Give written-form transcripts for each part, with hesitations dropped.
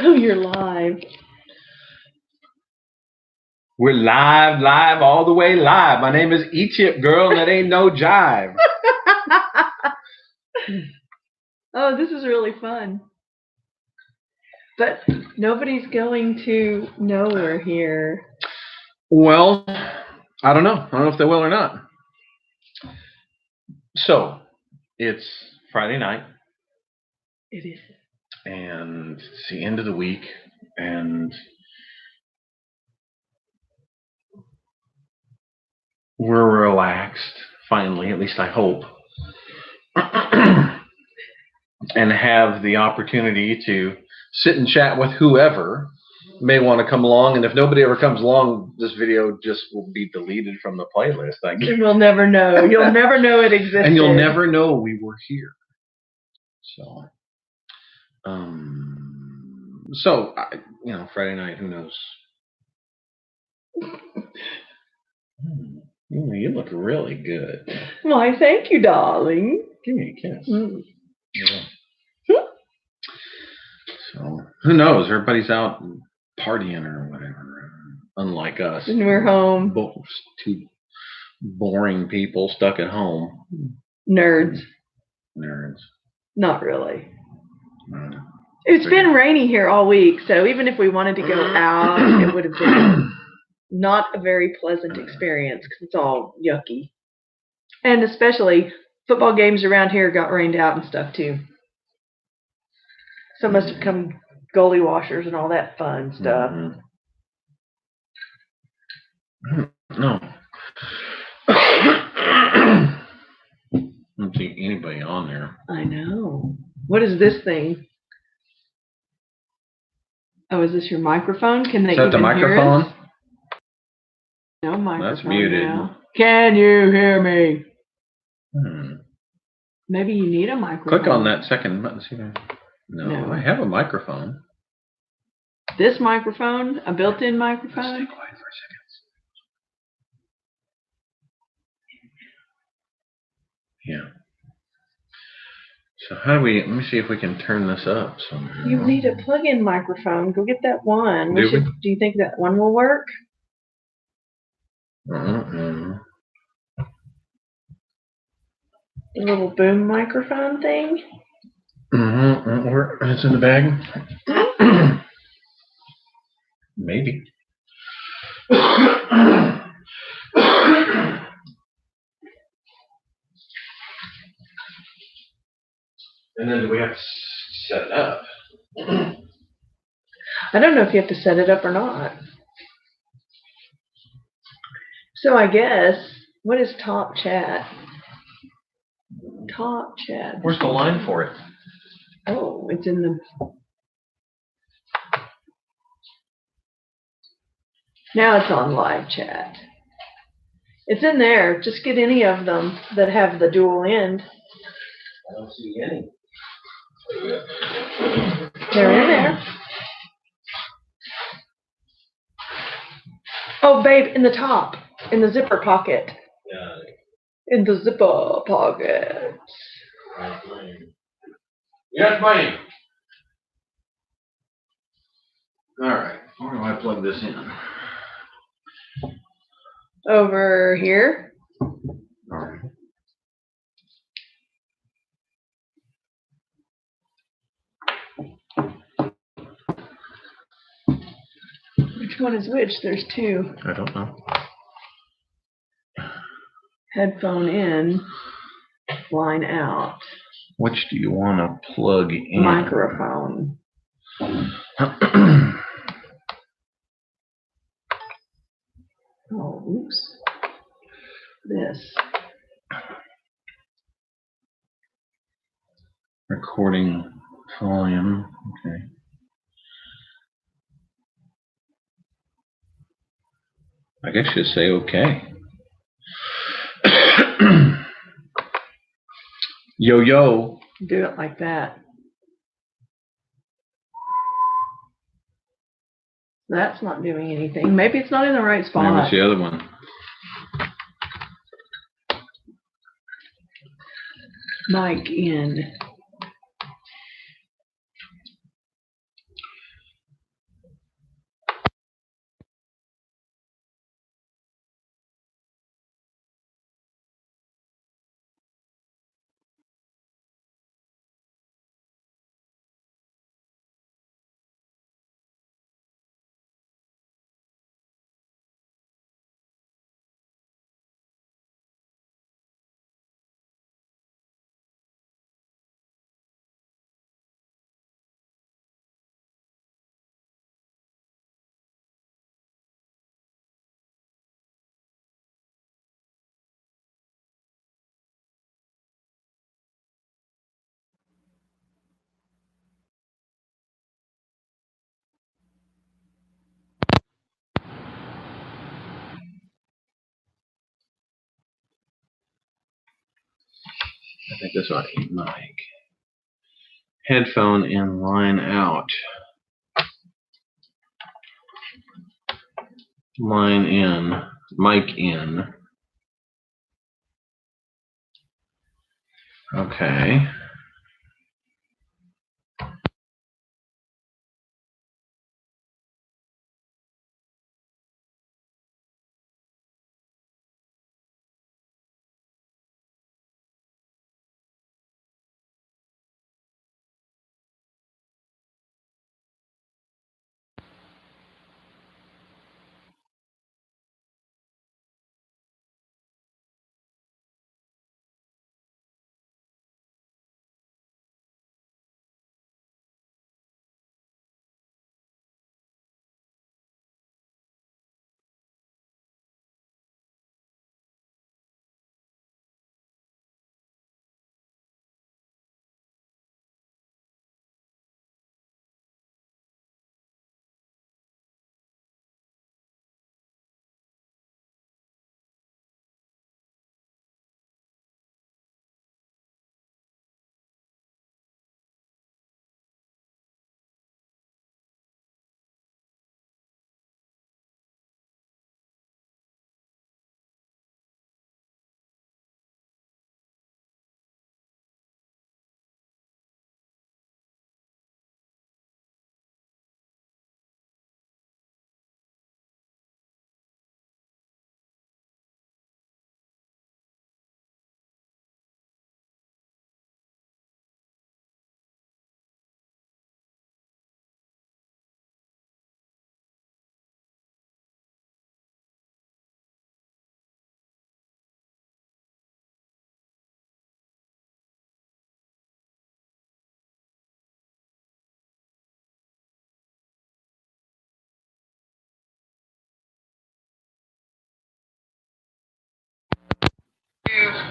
Oh, you're live. We're live, all the way live. My name is E-Chip, girl, and that ain't no jive. Oh, this is really fun. But nobody's going to know we're here. Well, I don't know. I don't know if they will or not. So, it's Friday night. It is. And it's the end of the week. And we're relaxed, finally, at least I hope. And have the opportunity to sit and chat with whoever may want to come along. And if nobody ever comes along, this video just will be deleted from the playlist, I guess. We'll never know. You'll never know it existed. And you'll never know we were here. So, Friday night, who knows? You look really good. Why, thank you, darling. Give me a kiss. Yeah. So, who knows? Everybody's out partying or whatever. Unlike us. And we're home. Two boring people stuck at home. Nerds. Not really. It's been rainy here all week, so even if we wanted to go out, it would have been not a very pleasant experience because it's all yucky. And especially football games around here got rained out and stuff too. So it must have come goalie washers and all that fun stuff. No. I don't see anybody on there. I know. What is this thing? Oh, is this your microphone? Can they Is that the microphone? Hear us? No microphone. That's muted. Now. Can you hear me? Maybe you need a microphone. Click on that second button. See that? No, I have a microphone. This microphone? A built-in microphone? Stay quiet for a second. Yeah. So how do we, let me see if we can turn this up somehow. You need a plug-in microphone. Go get that one. Do you think that one will work? The little boom microphone thing? It's in the bag? Maybe. And then do we have to set it up? I don't know if you have to set it up or not. So I guess, what is top chat? Top chat. Where's the line for it? Oh, it's in the... Now it's on live chat. It's in there. Just get any of them that have the dual end. I don't see any. They're in there. Oh, babe, in the top. In the zipper pocket. Yeah. In the zipper pocket. Yes, ma'am. All right. Where do I plug this in? Over here. All right. Which one is which? There's two. I don't know. Headphone in, line out. Which do you want to plug in? Microphone. Oh, oops. This. Recording volume. Okay. I guess you say okay. Yo. Do it like that. That's not doing anything. Maybe it's not in the right spot. What's the other one? Mic in. I think this ought to be mic. Headphone in, line out. Line in, mic in. Okay.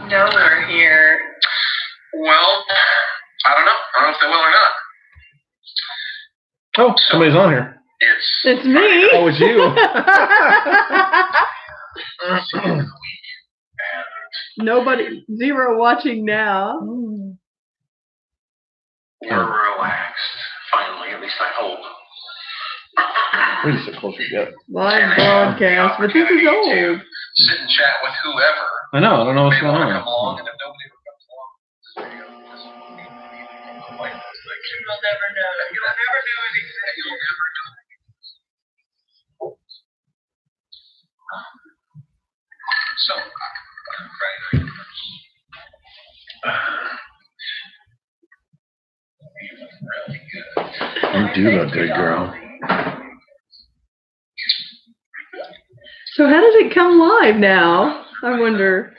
Know we're here. Well, I don't know. I don't know if they will or not. Oh, somebody's on here. It's me. Oh, it's you. Nobody, zero watching now. We're relaxed. Finally, at least I hope. We just sit closer together. Live broadcast, but this is old. Sit and chat with whoever. I know. I don't know what's going on. Come along, and if nobody ever comes along, You'll never know. You'll never know it exists. You'll never know. So, Friday night. You do look good, girl. So how does it come live now? I wonder.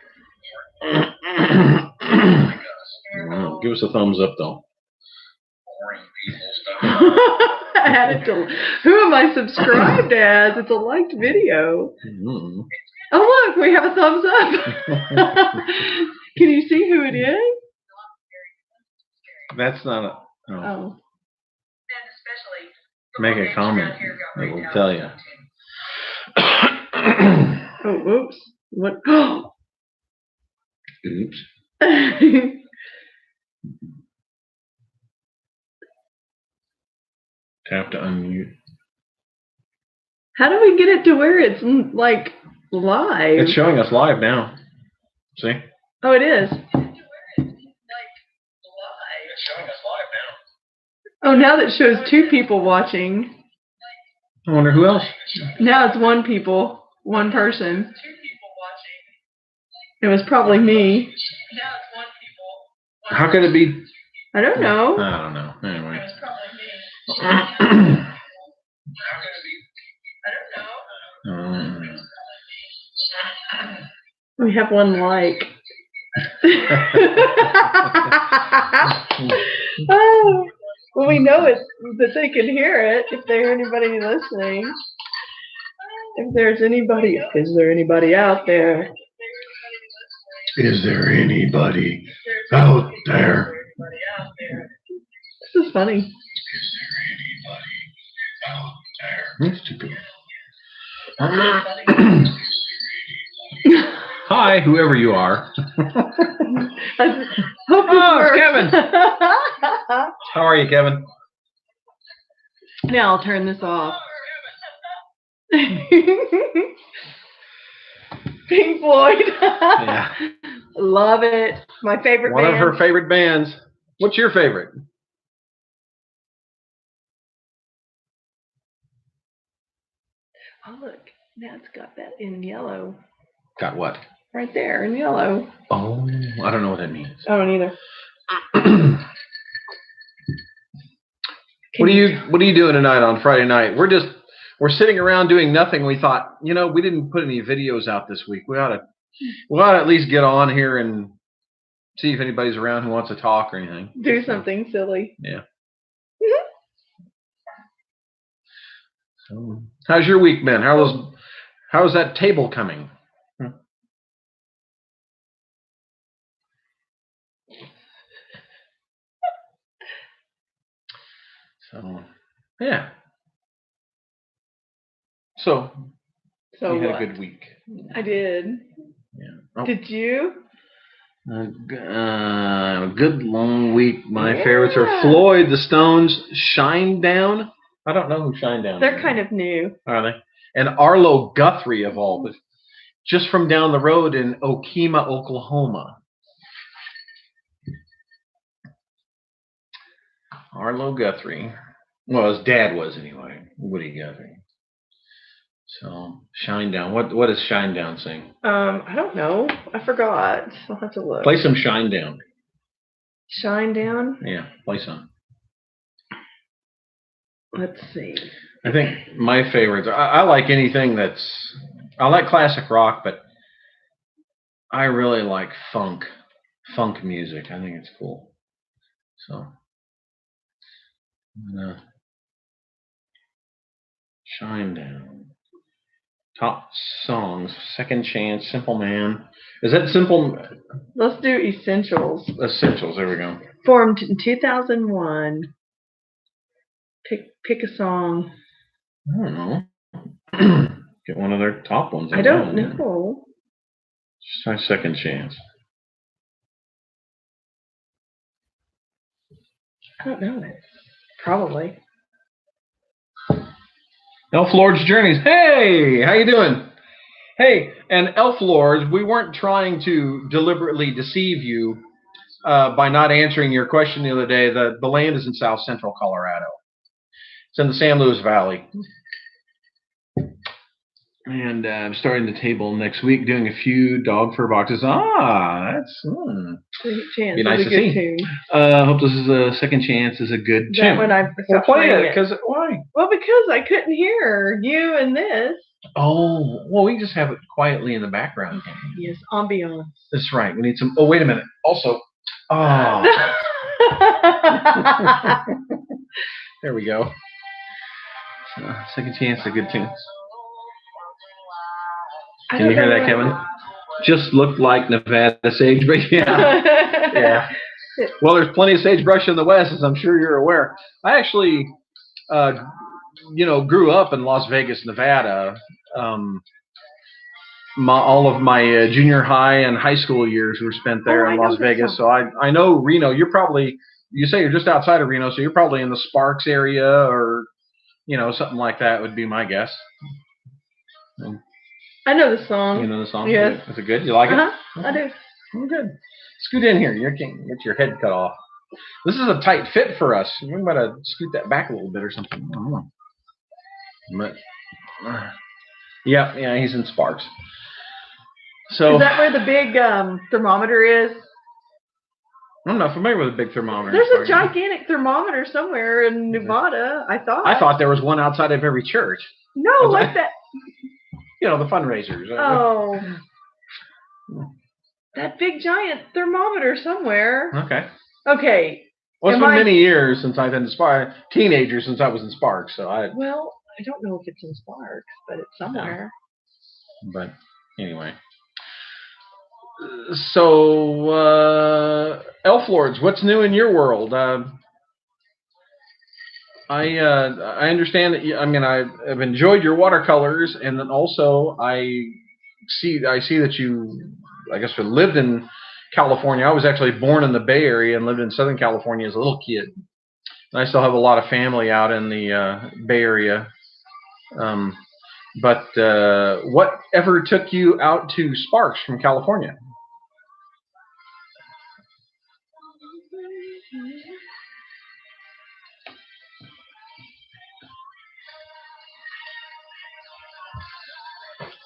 Well, give us a thumbs up, though. Add it to, who am I subscribed as? It's a liked video. Mm-hmm. Oh look, we have a thumbs up. Can you see who it is? That's not a. Oh. Oh. Make a comment. It will tell you. Oh, oops. What? Oops. Tap to unmute. How do we get it to where it's like live? It's showing us live now. See? Oh, it is. It's showing us live now. Oh, now that shows 2 people watching. I wonder who else. Now it's 1 person. It was probably me. How could it be? I don't know. I don't know. Anyway. We have 1 like. Oh, well, we know it that they can hear it if there's anybody listening. If there's anybody, is there anybody out there? Is there anybody out there? This is funny. Is there anybody out there? That's stupid. Hi. Hi, whoever you are. It's Kevin. How are you, Kevin? Now I'll turn this off. Pink Floyd. Yeah. Love it. My favorite One band. of her favorite bands. What's your favorite? Oh, look. Nat's got that in yellow. Got what? Right there in yellow. Oh, I don't know what that means. I don't either. What are you doing tonight on Friday night? We're sitting around doing nothing. We thought, we didn't put any videos out this week. We ought to at least get on here and see if anybody's around who wants to talk or anything. Do something silly. Yeah. So, how's your week been? How's that table coming? So, yeah. So you had a good week. I did. Yeah. Oh. Did you? A good long week. My favorites are Floyd, the Stones, Shinedown. I don't know who Shinedown is. They're kind of new. Are they? And Arlo Guthrie of all, just from down the road in Okemah, Oklahoma. Arlo Guthrie. Well, his dad was anyway. Woody Guthrie. So Shinedown. What does Shinedown sing? I don't know. I forgot. I'll have to look. Play some Shinedown. Shinedown? Yeah, play some. Let's see. I think my favorites. I like anything I like classic rock, but I really like funk music. I think it's cool. So, Shinedown. Top songs: Second Chance, Simple Man. Is that Simple? Let's do Essentials. Essentials. There we go. Formed in 2001. Pick a song. I don't know. Get one of their top ones. I don't know. Just try Second Chance. I don't know it. Probably. Elf Lord's Journeys. Hey, how you doing? Hey, and Elf Lords, we weren't trying to deliberately deceive you by not answering your question the other day. The land is in south central Colorado. It's in the San Luis Valley. And I'm starting the table next week, doing a few dog fur boxes. That's be nice to see. Hope this is a Second Chance. Is a good tune. We'll play it because why? Well, because I couldn't hear you and this. Oh, well, we just have it quietly in the background. Yes, ambiance. That's right. We need some. Oh, wait a minute. Also, there we go. Second Chance, a good tune. Can you hear that, Kevin? Just looked like Nevada sagebrush. Yeah. Well, there's plenty of sagebrush in the West, as I'm sure you're aware. I actually, grew up in Las Vegas, Nevada. All of my junior high and high school years were spent there in Las Vegas. So I know Reno. You say you're just outside of Reno, so you're probably in the Sparks area or, something like that would be my guess. I know the song. You know the song? Yes. Is it good? You like it? I do. Oh, good. Scoot in here. You can get your head cut off. This is a tight fit for us. We might have to scoot that back a little bit or something. I don't know. But, yeah, he's in Sparks. So, is that where the big thermometer is? I'm not familiar with a big thermometer. There's a gigantic thermometer somewhere in Nevada, I thought. I thought there was one outside of every church. No, like that. The fundraisers. Oh. That big giant thermometer somewhere. Okay. Well, it's been many years since I've been in Sparks. Teenagers since I was in Sparks. Well, I don't know if it's in Sparks, but it's somewhere. No. But anyway. So, Elf Lords, what's new in your world? I understand that I've enjoyed your watercolors, and then also I see that you I guess we lived in California. I was actually born in the Bay Area and lived in Southern California as a little kid. And I still have a lot of family out in the Bay Area. But whatever took you out to Sparks from California?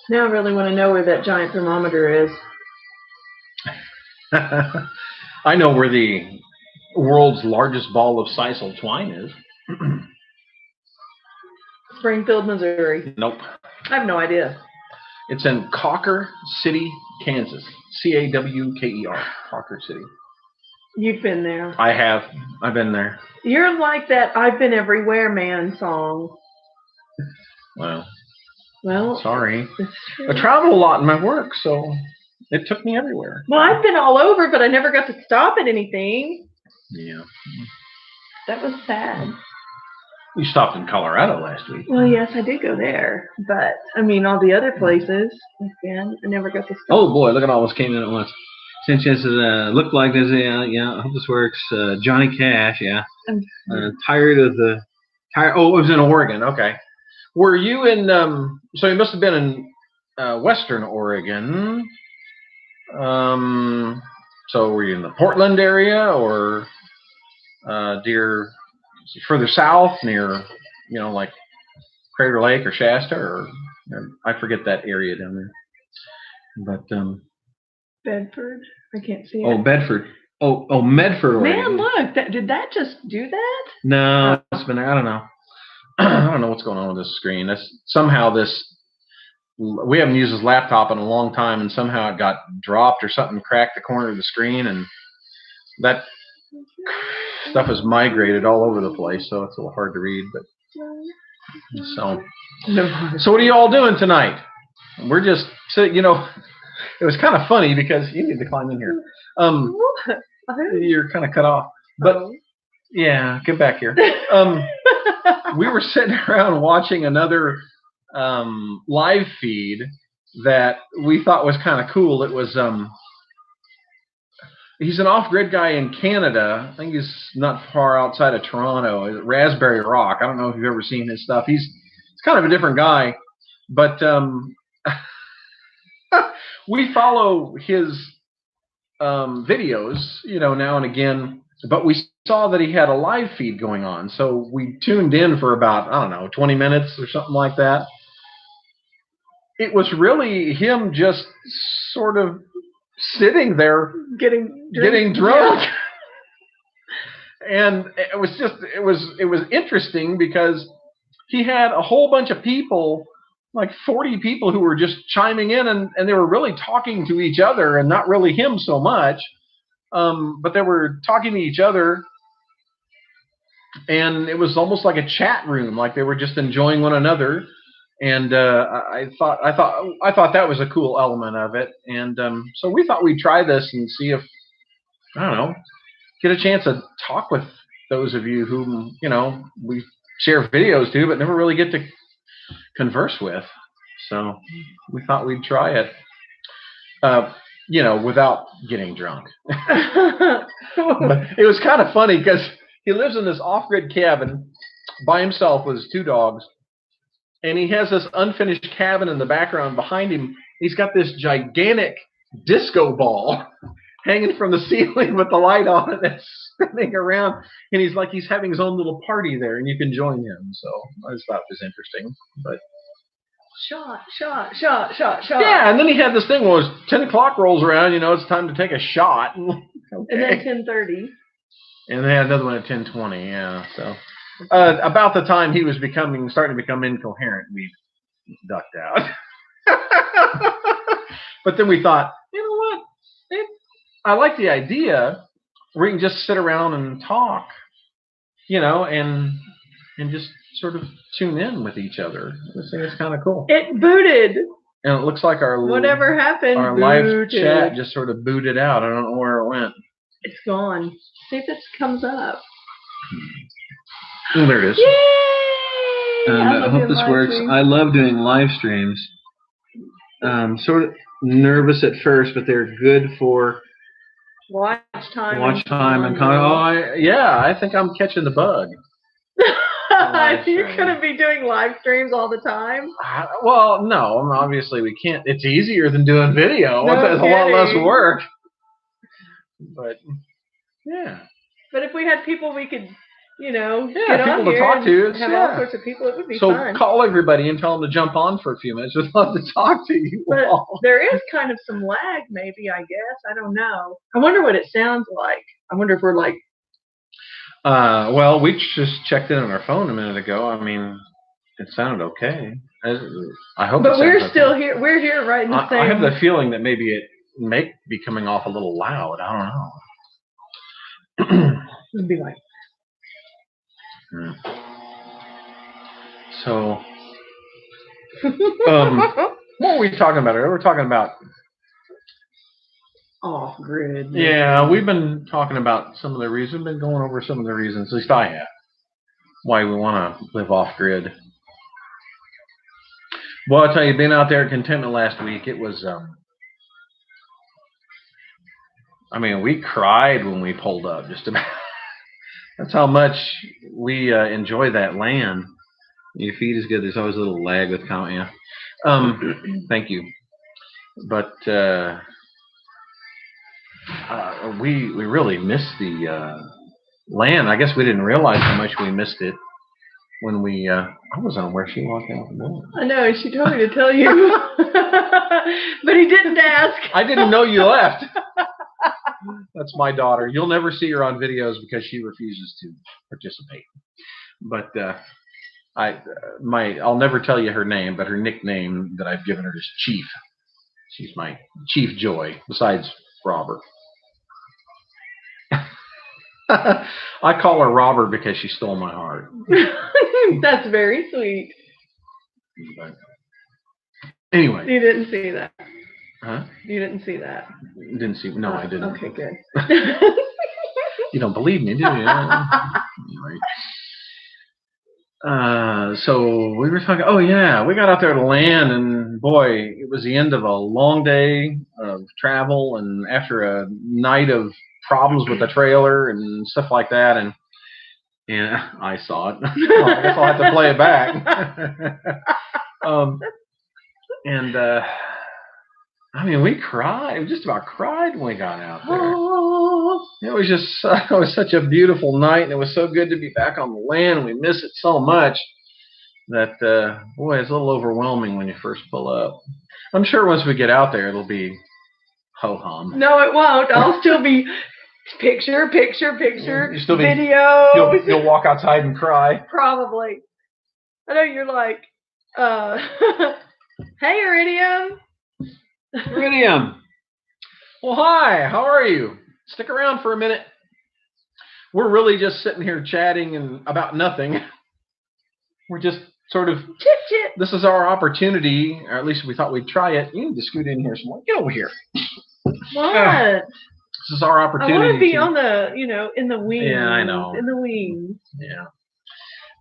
Now I really want to know where that giant thermometer is. I know where the world's largest ball of sisal twine is. Springfield, Missouri. Nope. I have no idea. It's in Cocker City, Kansas. Cawker, Cocker City. You've been there. I have. I've been there. You're like that I've Been Everywhere Man song. Well, sorry. It's true. I travel a lot in my work, so it took me everywhere. Well, I've been all over, but I never got to stop at anything. Yeah. That was sad. You stopped in Colorado last week. Well, yes, I did go there, but I mean, all the other places I've been, I never got to stop. Oh boy, look at all this came in at once. Sanchez says, looked like this, yeah, I hope this works. Johnny Cash, yeah. Tired of the... Oh, it was in Oregon, okay. Were you in, so you must have been in Western Oregon. So were you in the Portland area or further south near, like Crater Lake or Shasta or I forget that area down there. But Bedford? I can't see it. Oh, Bedford. Oh, Medford, Oregon. Man, look, did that just do that? No. It's been, I don't know. I don't know what's going on with this screen. We haven't used this laptop in a long time, and somehow it got dropped or something cracked the corner of the screen, and that stuff has migrated all over the place, so it's a little hard to read. But so what are you all doing tonight? We're just sitting. It was kind of funny because you need to climb in here. You're kind of cut off, but yeah, get back here. We were sitting around watching another live feed that we thought was kind of cool. It was he's an off-grid guy in Canada. I think he's not far outside of Toronto. Raspberry Rock. I don't know if you've ever seen his stuff. He's kind of a different guy, but we follow his videos, now and again. But we saw that he had a live feed going on, so we tuned in for about 20 minutes or something like that. It was really him just sort of sitting there getting drunk. Yeah. And it was interesting because he had a whole bunch of people, like 40 people who were just chiming in, and they were really talking to each other and not really him so much. But they were talking to each other, and it was almost like a chat room, like they were just enjoying one another. And I thought that was a cool element of it. And so we thought we'd try this and see if, get a chance to talk with those of you whom, we share videos to, but never really get to converse with. So we thought we'd try it, without getting drunk. But it was kind of funny because he lives in this off-grid cabin by himself with his two dogs. And he has this unfinished cabin in the background behind him. He's got this gigantic disco ball hanging from the ceiling with the light on it that's spinning around. And he's having his own little party there, and you can join him. So I just thought it was interesting. But shot. Yeah, and then he had this thing where 10 o'clock rolls around, it's time to take a shot. Okay. And then 10:30. And they had another one at 10:20, yeah. So about the time he was starting to become incoherent, we ducked out. But then we thought, you know what? I like the idea where we can just sit around and talk, and just sort of tune in with each other. This thing is kind of cool. It booted. And it looks like whatever happened, our live chat just sort of booted out. I don't know where it went. It's gone. See if this comes up. Oh, there it is. Yay! I hope this works. I love doing live streams. Sort of nervous at first, but they're good for watch time. and I think I'm catching the bug. You're going to be doing live streams all the time? Well, no. Obviously, we can't. It's easier than doing video. No It's a lot less work. But, yeah. But if we had people we could, get people on to here talk to. have all sorts of people, it would be fun. So call everybody and tell them to jump on for a few minutes. We'd love to talk to you. But there is kind of some lag, maybe, I guess. I don't know. I wonder what it sounds like. I wonder if we're like... well, we just checked in on our phone a minute ago. I mean, it sounded okay. I hope. But we're still here. We're here right in the same. I have the feeling that maybe it may be coming off a little loud. I don't know. It'd be like. So, what were we talking about? We were talking about off-grid. Yeah, we've been talking about some of the reasons. We've been going over some of the reasons, at least I have, why we want to live off-grid. Well, I'll tell you, being out there at Contentment last week, it was, we cried when we pulled up, just about. That's how much we enjoy that land. Your feed is good. There's always a little lag with count, yeah. Thank you. But we really missed the land. I guess we didn't realize how much we missed it when we. I was on where she walked out the door. I know. She told me to tell you, but he didn't ask. I didn't know you left. That's my daughter. You'll never see her on videos because she refuses to participate. But I'll never tell you her name, but her nickname that I've given her is Chief. She's my chief joy, besides Robert. I call her Robert because she stole my heart. That's very sweet. But anyway. You didn't see that. Huh? You didn't see that. Didn't see. No, I didn't. Okay, good. You don't believe me, do you? Anyway. So we were talking. Oh yeah, we got out there to land, and boy, it was the end of a long day of travel, and after a night of problems with the trailer and stuff like that, and I saw it. Well, I guess I'll have to play it back. We cried. We just about cried when we got out there. It was just it was such a beautiful night, and it was so good to be back on the land. We miss it so much that, boy, it's a little overwhelming when you first pull up. I'm sure once we get out there, it'll be ho-hum. No, it won't. I'll still be picture, you'll still video. You'll walk outside and cry. Probably. I know you're like, hey, Iridium. Iridium. Well, hi. How are you? Stick around for a minute. We're really just sitting here chatting and about nothing. We're just sort of chit. This is our opportunity, or at least we thought we'd try it. You need to scoot in here some more. Get over here. What? This is our opportunity. I want to be on the, in the wings. Yeah, I know. In the wings. Yeah.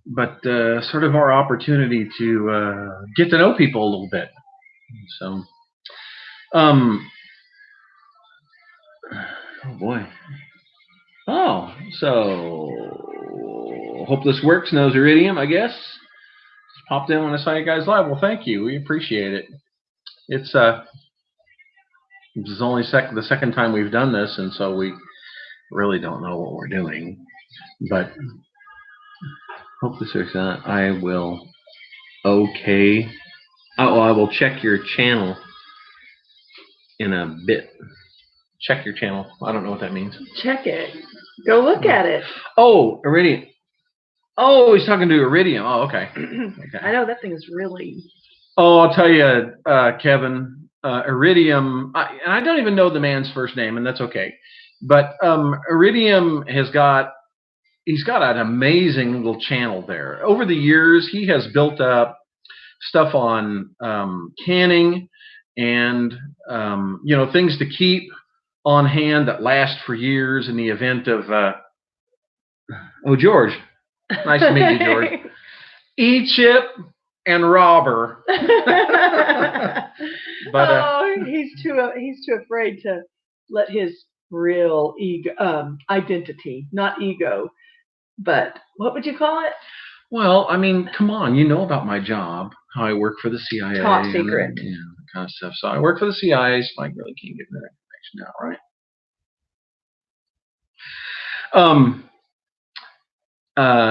But sort of our opportunity to get to know people a little bit. So, oh boy. Oh, so hope this works. Knows Iridium, I guess. Just popped in when I saw you guys live. Well, thank you. We appreciate it. This is only the second time we've done this, and so we really don't know what we're doing. But hope this works out. I will. Okay. Oh, I will check your channel in a bit. Check your channel. I don't know what that means. Check it. Go look at it. Oh, Iridium. Oh, he's talking to Iridium. Oh, okay. Okay. I know that thing is really. Oh, I'll tell you, Kevin. Iridium. And I don't even know the man's first name, and that's okay. But Iridium he's got an amazing little channel there. Over the years, he has built up stuff on canning and things to keep on hand that last for years in the event of George. Nice to meet you, George. E-Chip and Robber. But he's too afraid to let his real ego, identity, not ego, but what would you call it? well, I mean, come on, you know about my job, how I work for the CIA. Top secret. And, that kind of stuff. So I work for the CIA, so I really can't get into that information now, right?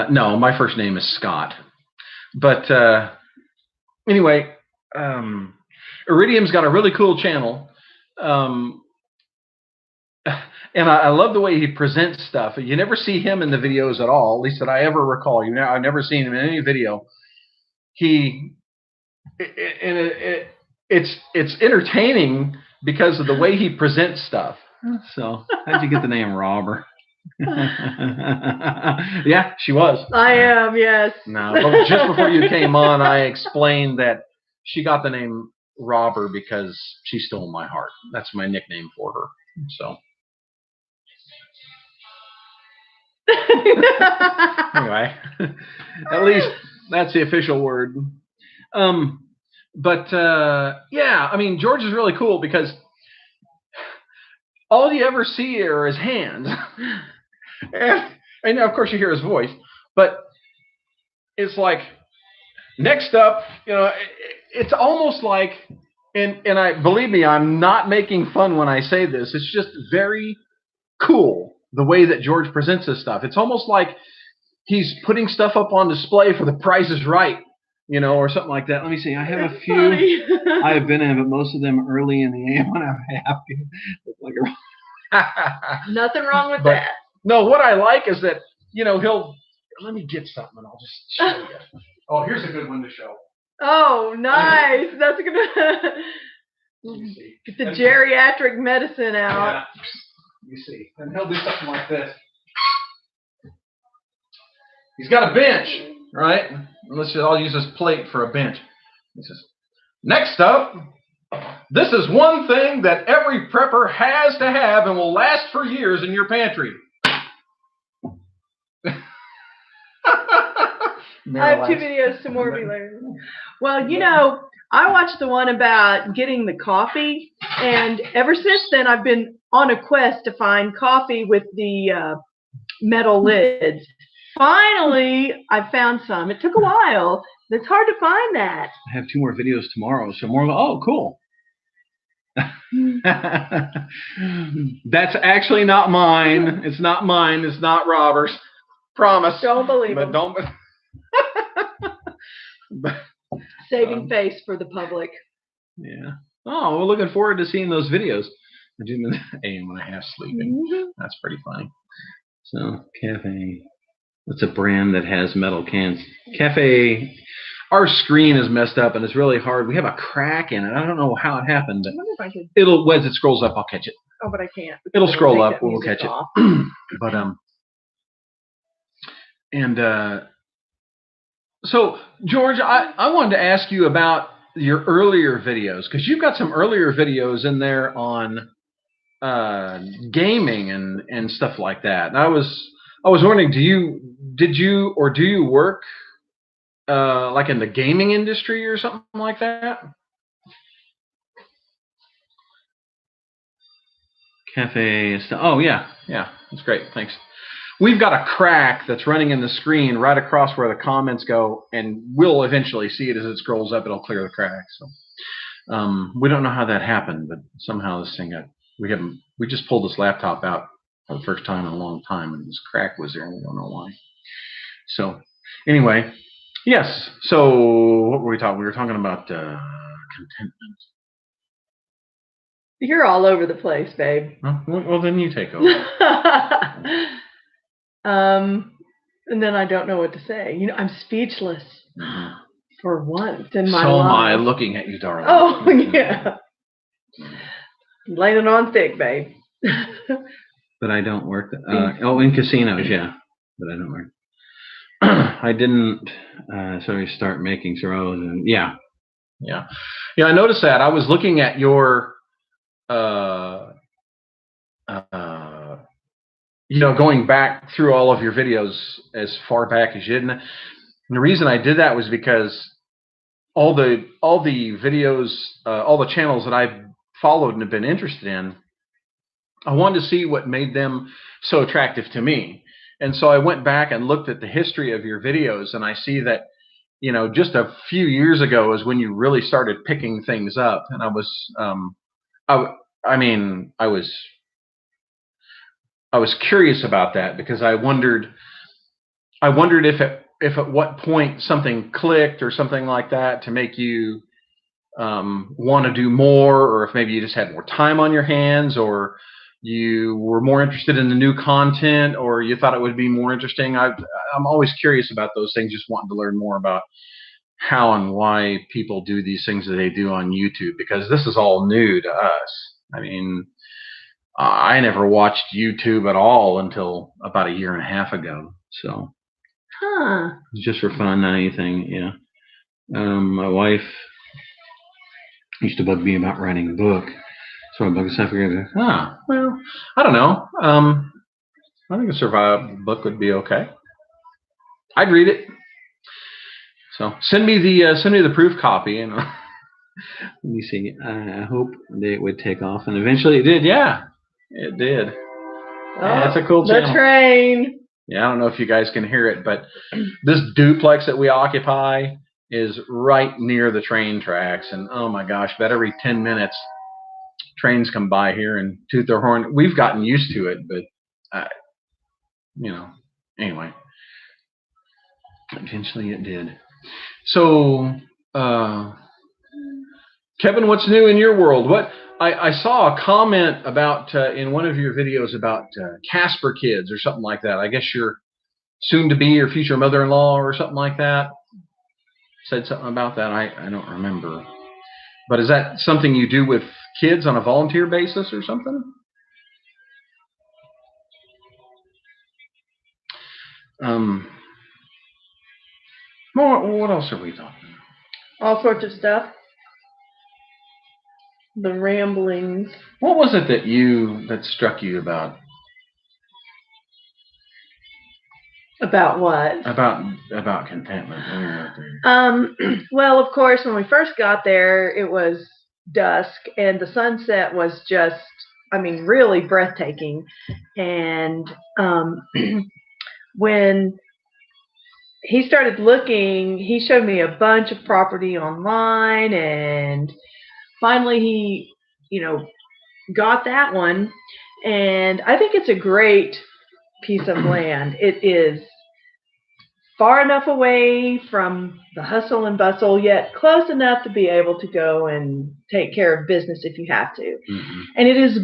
No, my first name is Scott. But anyway, Iridium's got a really cool channel. And I love the way he presents stuff. You never see him in the videos at all, at least that I ever recall. I've never seen him in any video. It's entertaining because of the way he presents stuff. So, how'd you get the name Robber? Yeah, she was. I am, yes. No, but just before you came on, I explained that she got the name Robber because she stole my heart. That's my nickname for her. So. Anyway, at least that's the official word. But yeah, I mean, George is really cool because all you ever see are his hands. And of course you hear his voice, but it's like, next up, it's almost like, and I believe me, I'm not making fun when I say this. It's just very cool the way that George presents his stuff. It's almost like he's putting stuff up on display for The Price is Right, or something like that. Let me see. I have a few I've been in, but most of them early in the AM when I'm happy. Nothing wrong with that. No, what I like is that, he'll, let me get something and I'll just show you. Oh, here's a good one to show. Oh, nice. That's going to get the geriatric medicine out. Yeah. You see, and he'll do something like this. He's got a bench, right? I'll use this plate for a bench. He says, next up, this is one thing that every prepper has to have and will last for years in your pantry. I have 2 videos to more be later. Well, I watched the one about getting the coffee, and ever since then I've been on a quest to find coffee with the metal lids. Finally, I found some. It took a while. It's hard to find that. I have 2 more videos tomorrow, so more. Oh, cool. That's actually not mine. It's not mine. It's not Robert's. Promise. Don't believe but him. Don't. Saving face for the public. Yeah. Oh, we're looking forward to seeing those videos. I do in the AM when I have sleeping. Mm-hmm. That's pretty funny. So, Cafe. What's a brand that has metal cans? Cafe. Our screen is messed up and it's really hard. We have a crack in it. I don't know how it happened, but I wonder if I could. as it scrolls up, I'll catch it. Oh, but I can't. It'll scroll up. We'll catch it. But so George, I wanted to ask you about your earlier videos, because you've got some earlier videos in there on gaming and stuff like that. And I was wondering, do you work like in the gaming industry or something like that? Cafe. Oh yeah, that's great. Thanks. We've got a crack that's running in the screen right across where the comments go, and we'll eventually see it as it scrolls up. It'll clear the crack. So we don't know how that happened, but somehow this thing we just pulled this laptop out for the first time in a long time, and this crack was there, and we don't know why. So anyway, yes. So what were we talking? We were talking about contentment. You're all over the place, babe. Well, then you take over. And then I don't know what to say. I'm speechless for once in my life. So am I, looking at you, darling. Oh, yeah. Laying it on thick, babe. But I don't work. In casinos, yeah. But I don't work. I didn't start making throws, and yeah. I noticed that. I was looking at your going back through all of your videos as far back as you did. And the reason I did that was because all the videos, all the channels that I've followed and have been interested in, I wanted to see what made them so attractive to me. And so I went back and looked at the history of your videos, and I see that, you know, just a few years ago is when you really started picking things up. And I was, I was curious about that, because I wondered if at what point something clicked or something like that to make you want to do more, or if maybe you just had more time on your hands, or you were more interested in the new content, or you thought it would be more interesting. I'm always curious about those things, just wanting to learn more about how and why people do these things that they do on YouTube, because this is all new to us. I mean, I never watched YouTube at all until about 1.5 years ago. So, just for fun, not anything. Yeah. My wife used to bug me about writing a book. So I bugged myself. Well, I don't know. I think a survival book would be okay. I'd read it. So send me the proof copy, and let me see. I hope it would take off, and eventually it did. Yeah, it did. Yeah, it's a cool channel. The train. Yeah, I don't know if you guys can hear it, but this duplex that we occupy is right near the train tracks, and oh my gosh, about every 10 minutes, trains come by here and toot their horn. We've gotten used to it, but you know, anyway, eventually it did. So, Kevin, what's new in your world? What I saw a comment about in one of your videos about Casper kids or something like that. I guess your soon-to-be or future mother-in-law or something like that said something about that. I don't remember. But is that something you do with kids on a volunteer basis or something? What else are we talking about? All sorts of stuff. The ramblings. What was it that struck you about? About what? About contentment. Well, of course, when we first got there, it was dusk, and the sunset was just, I mean, really breathtaking. And when he started looking, he showed me a bunch of property online, and finally he, got that one. And I think it's a great piece of land. It is far enough away from the hustle and bustle, yet close enough to be able to go and take care of business if you have to. Mm-hmm. And it is,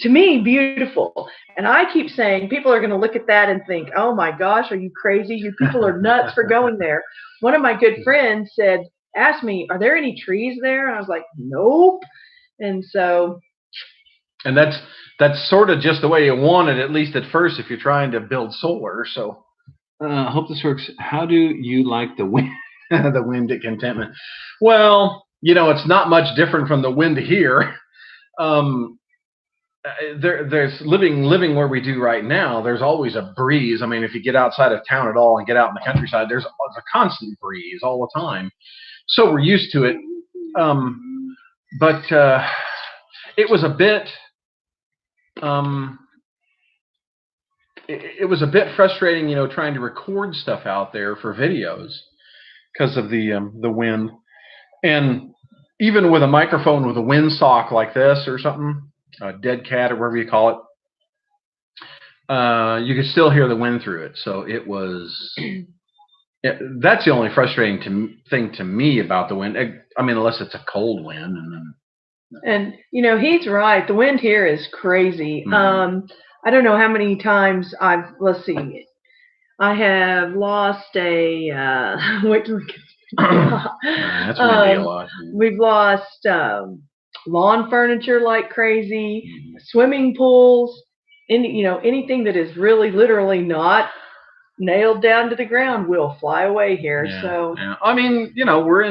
to me, beautiful. And I keep saying people are going to look at that and think, oh my gosh, are you crazy? You people are nuts for going there. One of my good friends asked me, are there any trees there? And I was like, nope. And so. And that's sort of just the way you want it, at least at first, if you're trying to build solar. So I hope this works. How do you like the wind? The wind at Contentment? Well, it's not much different from the wind here. There's living where we do right now. There's always a breeze. I mean, if you get outside of town at all and get out in the countryside, there's a constant breeze all the time. So we're used to it. But it was a bit. It was a bit frustrating, trying to record stuff out there for videos because of the wind. And even with a microphone with a windsock like this or something, a dead cat or whatever you call it, you could still hear the wind through it. So it was. That's the only frustrating thing to me about the wind. I mean, unless it's a cold wind. And he's right. The wind here is crazy. Mm-hmm. I don't know how many times let's see. I have lost a, wait till it gets, that's windy a lot. We've lost lawn furniture like crazy, swimming pools, anything that is really literally not nailed down to the ground will fly away here. Yeah, so yeah. I mean, we're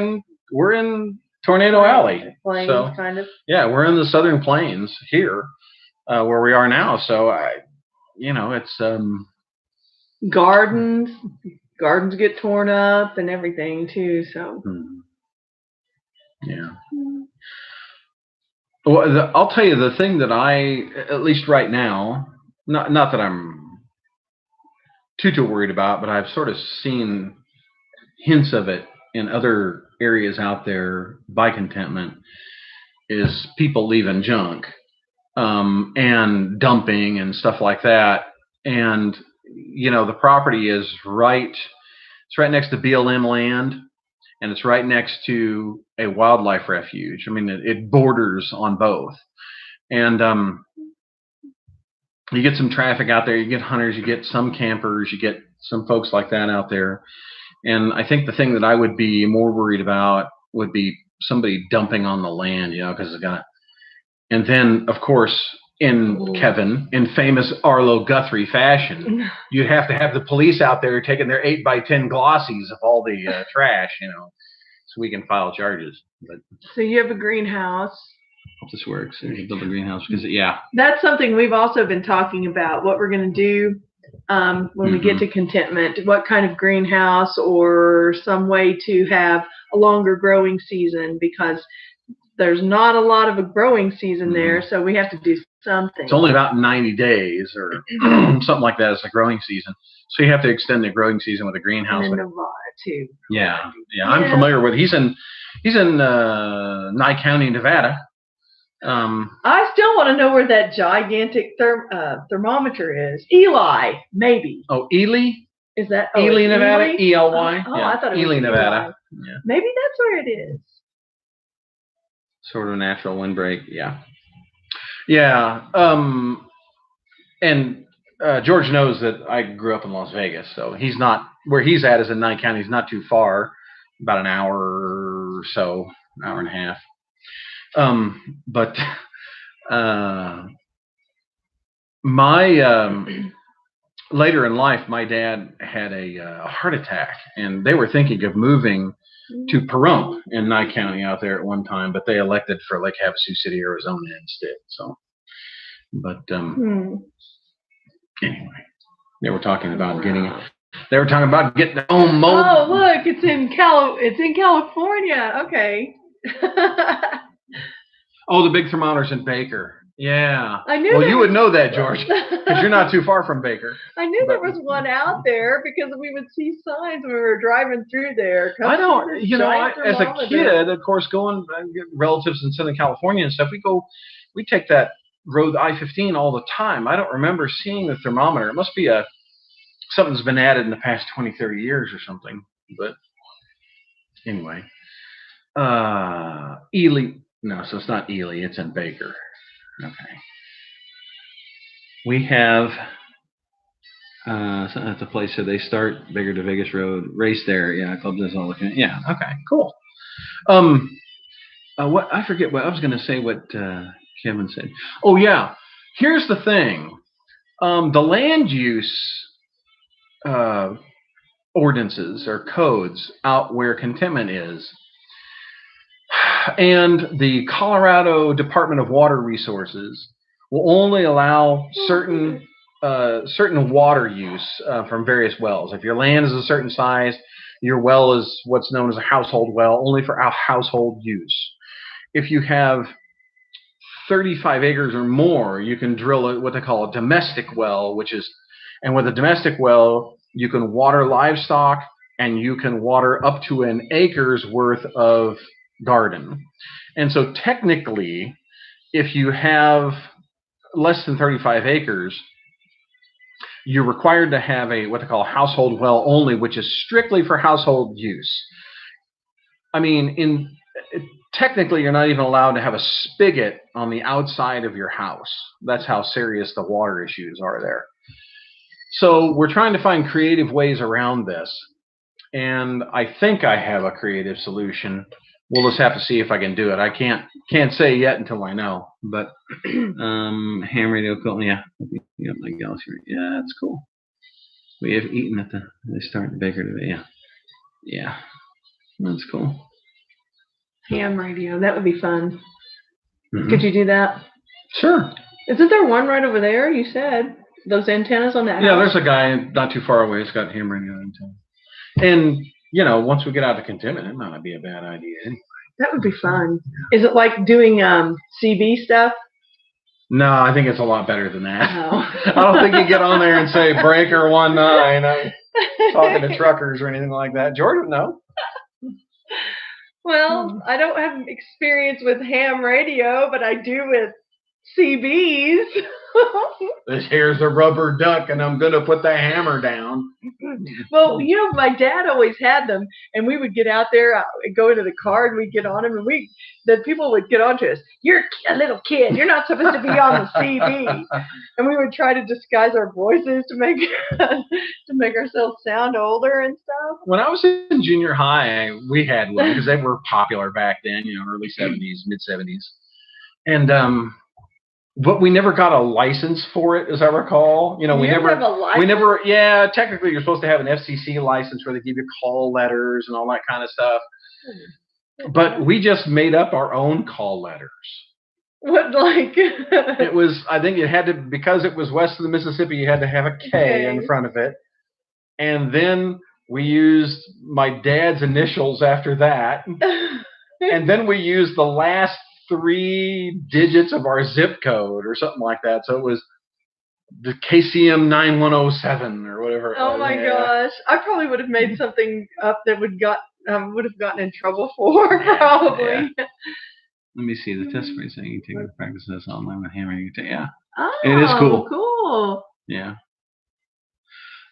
in Tornado Alley. Plains, so, kind of. Yeah, we're in the Southern Plains here, where we are now. So it's gardens get torn up and everything too. So Yeah. Well, I'll tell you the thing that at least right now, not that I'm too worried about, but I've sort of seen hints of it in other areas out there by Contentment, is people leaving junk and dumping and stuff like that. And, the property is it's right next to BLM land, and it's right next to a wildlife refuge. I mean, it borders on both. And you get some traffic out there, you get hunters, you get some campers, you get some folks like that out there. And I think the thing that I would be more worried about would be somebody dumping on the land, because it's got. And then, of course, in famous Arlo Guthrie fashion, you'd have to have the police out there taking their 8x10 glossies of all the trash, so we can file charges. But so you have a greenhouse. Hope this works. You build a greenhouse because that's something we've also been talking about. What we're going to do when we get to Contentment, what kind of greenhouse or some way to have a longer growing season, because there's not a lot of a growing season there, so we have to do something. It's only about 90 days or something like that as a growing season. So you have to extend the growing season with a greenhouse. And in Nevada too. Yeah, I'm familiar with. He's in Nye County, Nevada. I still want to know where that gigantic thermometer is. Ely, maybe. Oh, Ely? Is that Ely, Nevada? ELY? Oh, I thought it was Ely, Nevada. Yeah. Maybe that's where it is. Sort of a natural windbreak. Yeah. Yeah. And George knows that I grew up in Las Vegas, so he's not where he's at is in Nye County. He's not too far, about an hour or so, an hour and a half. But later in life, my dad had a heart attack, and they were thinking of moving to Pahrump in Nye County out there at one time, but they elected for Lake Havasu City, Arizona instead. So, but anyway, they were talking about getting their own mold. Oh, look, it's in California. Okay. Oh, the big thermometer's in Baker. Yeah. I knew. Well, you would know that, George, because you're not too far from Baker. I knew there was one out there because we would see signs when we were driving through there. I don't, as a kid, of course, going relatives in Southern California and stuff, we take that road I-15 all the time. I don't remember seeing the thermometer. It must be something's been added in the past 20, 30 years or something. But anyway, Ely. No, so it's not Ely. It's in Baker. Okay. We have at the place that they start Baker to Vegas Road race there. Yeah, Club does all the. Yeah. Okay. Cool. What I forget what I was going to say. What Kevin said. Oh yeah. Here's the thing. The land use ordinances or codes out where Contentment is. And the Colorado Department of Water Resources will only allow certain water use from various wells. If your land is a certain size, your well is what's known as a household well, only for our household use. If you have 35 acres or more, you can drill what they call a domestic well, and with a domestic well, you can water livestock and you can water up to an acre's worth of garden. And so technically, if you have less than 35 acres, you're required to have what they call a household well only, which is strictly for household use. I mean, technically, you're not even allowed to have a spigot on the outside of your house. That's how serious the water issues are there. So we're trying to find creative ways around this. And I think I have a creative solution. We'll just have to see if I can do it. I can't say yet until I know. But ham radio equipment, yeah. Yeah, my galaxy. Yeah, that's cool. We have eaten at they start in Baker today. Yeah. Yeah. That's cool. Ham radio. That would be fun. Could you do that? Sure. Isn't there one right over there? You said those antennas on that. Yeah, there's a guy not too far away who's got ham radio antenna. And once we get out to Contentment, it might not be a bad idea anyway. That would be fun. Is it like doing CB stuff? No, I think it's a lot better than that. No. I don't think you get on there and say breaker 19. I'm talking to truckers or anything like that. George would know. Well, I don't have experience with ham radio, but I do with CBs. Here's a rubber duck, and I'm going to put the hammer down. Well, my dad always had them, and we would get out there, go into the car, and we'd get on them, and the people would get on to us. You're a little kid. You're not supposed to be on the CB. And we would try to disguise our voices to make ourselves sound older and stuff. When I was in junior high, we had one because they were popular back then, early 70s, mid 70s. And but we never got a license for it, as I recall. We never have a license? Yeah, technically you're supposed to have an FCC license where they give you call letters and all that kind of stuff. But we just made up our own call letters. What, like? It was, I think it had to, because it was west of the Mississippi, you had to have a K in front of it. And then we used my dad's initials after that. And then we used the last 3 digits of our zip code or something like that. So it was the KCM 9107 or whatever. Oh my gosh. I probably would have made something up that would have gotten in trouble for, probably. Yeah. Let me see the test phrase saying you take the practice this online with hammer. Yeah. Oh, it is cool. Cool. Yeah.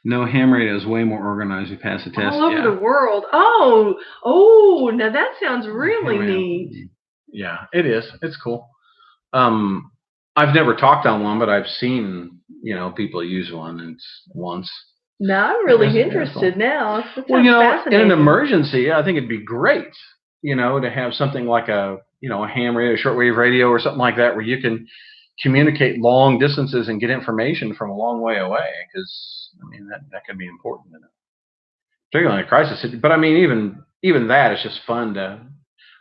No, ham radio is way more organized. We passed the test. All over the world. Oh, now that sounds really neat. Yeah, it is. It's cool. I've never talked on one, but I've seen, people use one once. Now I'm really interested now. Well, in an emergency, I think it'd be great, to have something like a ham radio, shortwave radio or something like that where you can communicate long distances and get information from a long way away, because, that could be important, particularly in a crisis. But, even that is just fun to...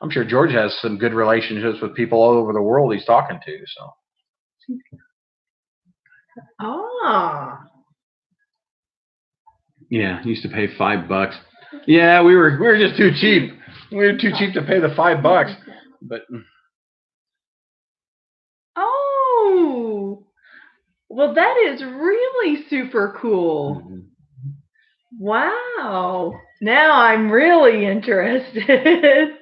I'm sure George has some good relationships with people all over the world he's talking to. So. Yeah, used to pay $5. Yeah, we were just too cheap. We were too cheap to pay the $5. But. Oh, well, that is really super cool. Mm-hmm. Wow. Now I'm really interested.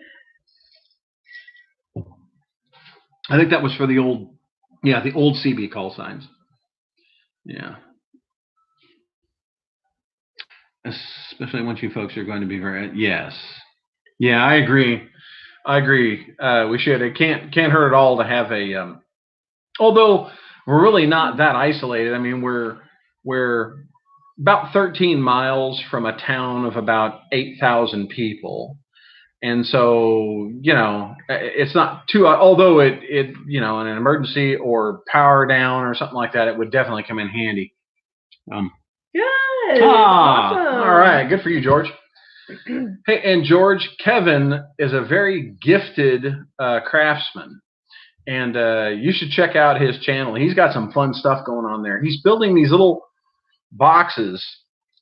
I think that was for the old CB call signs. Yeah. Especially once you folks are going to be very, yes. Yeah, I agree. We should. It can't hurt at all to have a, although we're really not that isolated. We're about 13 miles from a town of about 8,000 people. And so, it's not too, although it in an emergency or power down or something like that, it would definitely come in handy. Good. Awesome. All right. Good for you, George. Hey, and George, Kevin is a very gifted craftsman. And you should check out his channel. He's got some fun stuff going on there. He's building these little boxes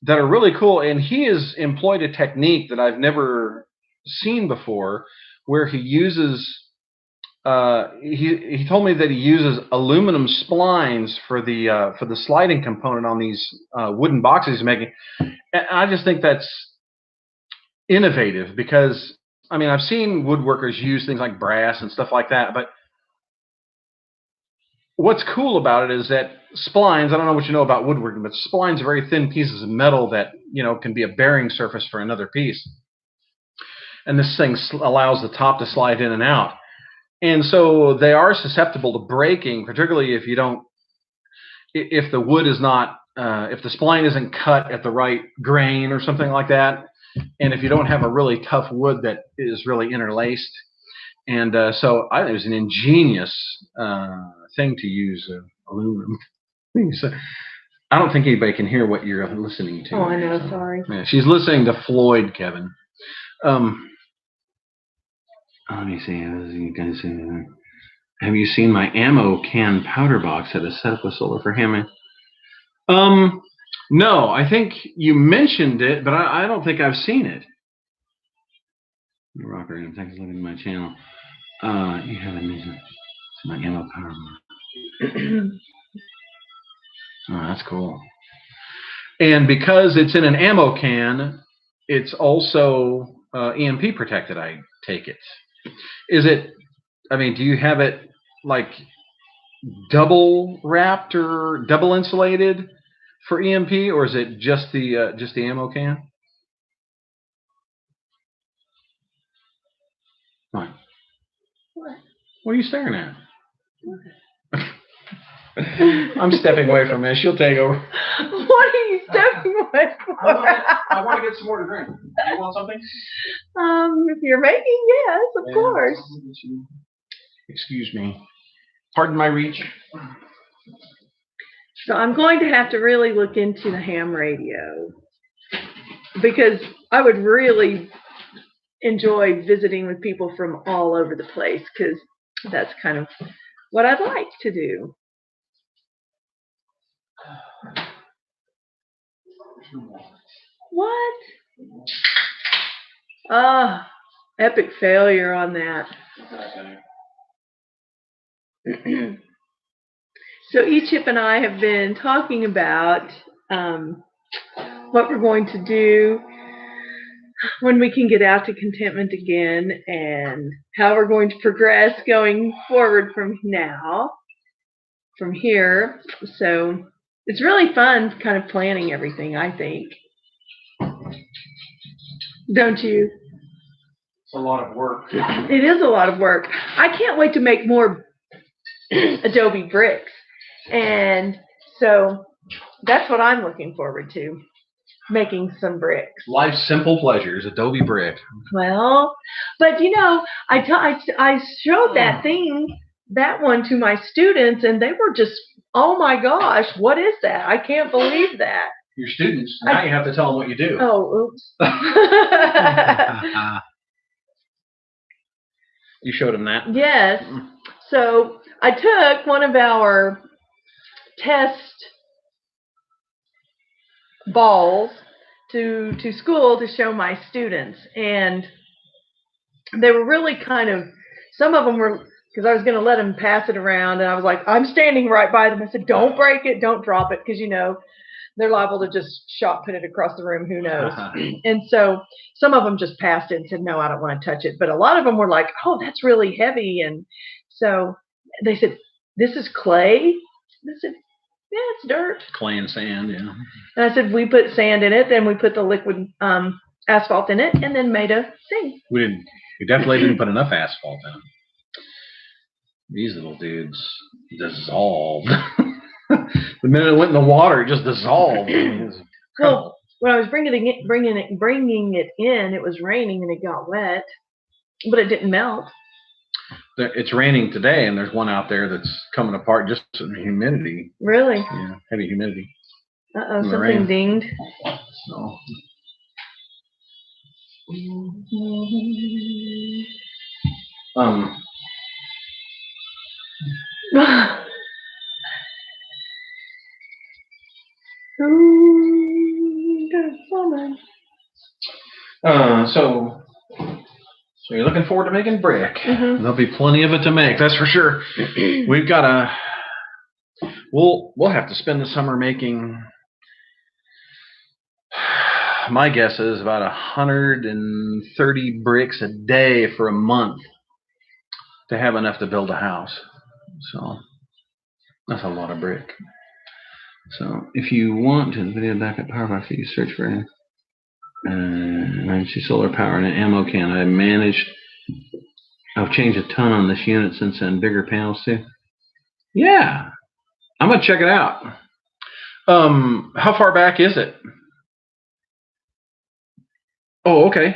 that are really cool. And he has employed a technique that I've never seen before, where he uses he told me that he uses aluminum splines for the sliding component on these wooden boxes he's making. And I just think that's innovative, because I've seen woodworkers use things like brass and stuff like that, but what's cool about it is that splines, I don't know what you know about woodworking, but splines are very thin pieces of metal that can be a bearing surface for another piece. And this thing allows the top to slide in and out. And so they are susceptible to breaking, particularly if the wood is not, if the spline isn't cut at the right grain or something like that. And if you don't have a really tough wood that is really interlaced. And so I think it was an ingenious thing to use aluminum. So I don't think anybody can hear what you're listening to. Oh, I know. Sorry. Yeah, she's listening to Floyd, Kevin. Let me see. You guys see, have you seen my Amo Can powder box that is set up with solar for hammering? No, I think you mentioned it, but I don't think I've seen it. Rocker, and thanks for looking at my channel. You have a mission. It's my ammo power. Oh, that's cool. And because it's in an ammo can, it's also EMP protected, I take it. Is it, I mean, do you have it like double wrapped or double insulated for EMP, or is it just the ammo can? Fine. What are you staring at? I'm stepping away from this. She'll take over. What are you stepping away from? I want to get some more to drink. You want something? If you're making, yes, of course. Excuse me. Pardon my reach. So I'm going to have to really look into the ham radio because I would really enjoy visiting with people from all over the place because that's kind of what I'd like to do. What? Epic failure on that. So E-Chip and I have been talking about what we're going to do when we can get out to Contentment again and how we're going to progress going forward from here. So it's really fun kind of planning everything, I think. Don't you? It's a lot of work. It is a lot of work. I can't wait to make more Adobe bricks. And so that's what I'm looking forward to, making some bricks. Life's simple pleasures, Adobe brick. Well, but you know, I showed that one to my students, and they were just, oh my gosh, what is that? I can't believe that. Your students, now you have to tell them what you do. Oh, oops. You showed them that? Yes. So I took one of our test balls to school to show my students, and they were really kind of, some of them were, because I was going to let them pass it around, and I was like, I'm standing right by them. I said, don't break it, don't drop it, because you know they're liable to just shot put it across the room, who knows. And so some of them just passed it and said, no, I don't want to touch it, but a lot of them were like, oh, that's really heavy. And so they said, this is clay? And I said, yeah, it's dirt. Clay and sand, yeah. And I said, we put sand in it, then we put the liquid asphalt in it, and then made a thing. We definitely didn't put enough asphalt in. These little dudes dissolved. The minute it went in the water, it just dissolved. Well, when I was bringing it in, it was raining and it got wet, but it didn't melt. It's raining today, and there's one out there that's coming apart just in humidity. Really? Yeah, heavy humidity. Uh-oh, something dinged. So. So you're looking forward to making brick. Mm-hmm. There'll be plenty of it to make, that's for sure. We've got we'll have to spend the summer making, my guess is about 130 bricks a day for a month to have enough to build a house. So that's a lot of brick. So if you want to, the video backup power box, you search for emergency solar power and an ammo can. I've changed a ton on this unit since then. Bigger panels too. Yeah, I'm gonna check it out. How far back is it? Oh, okay.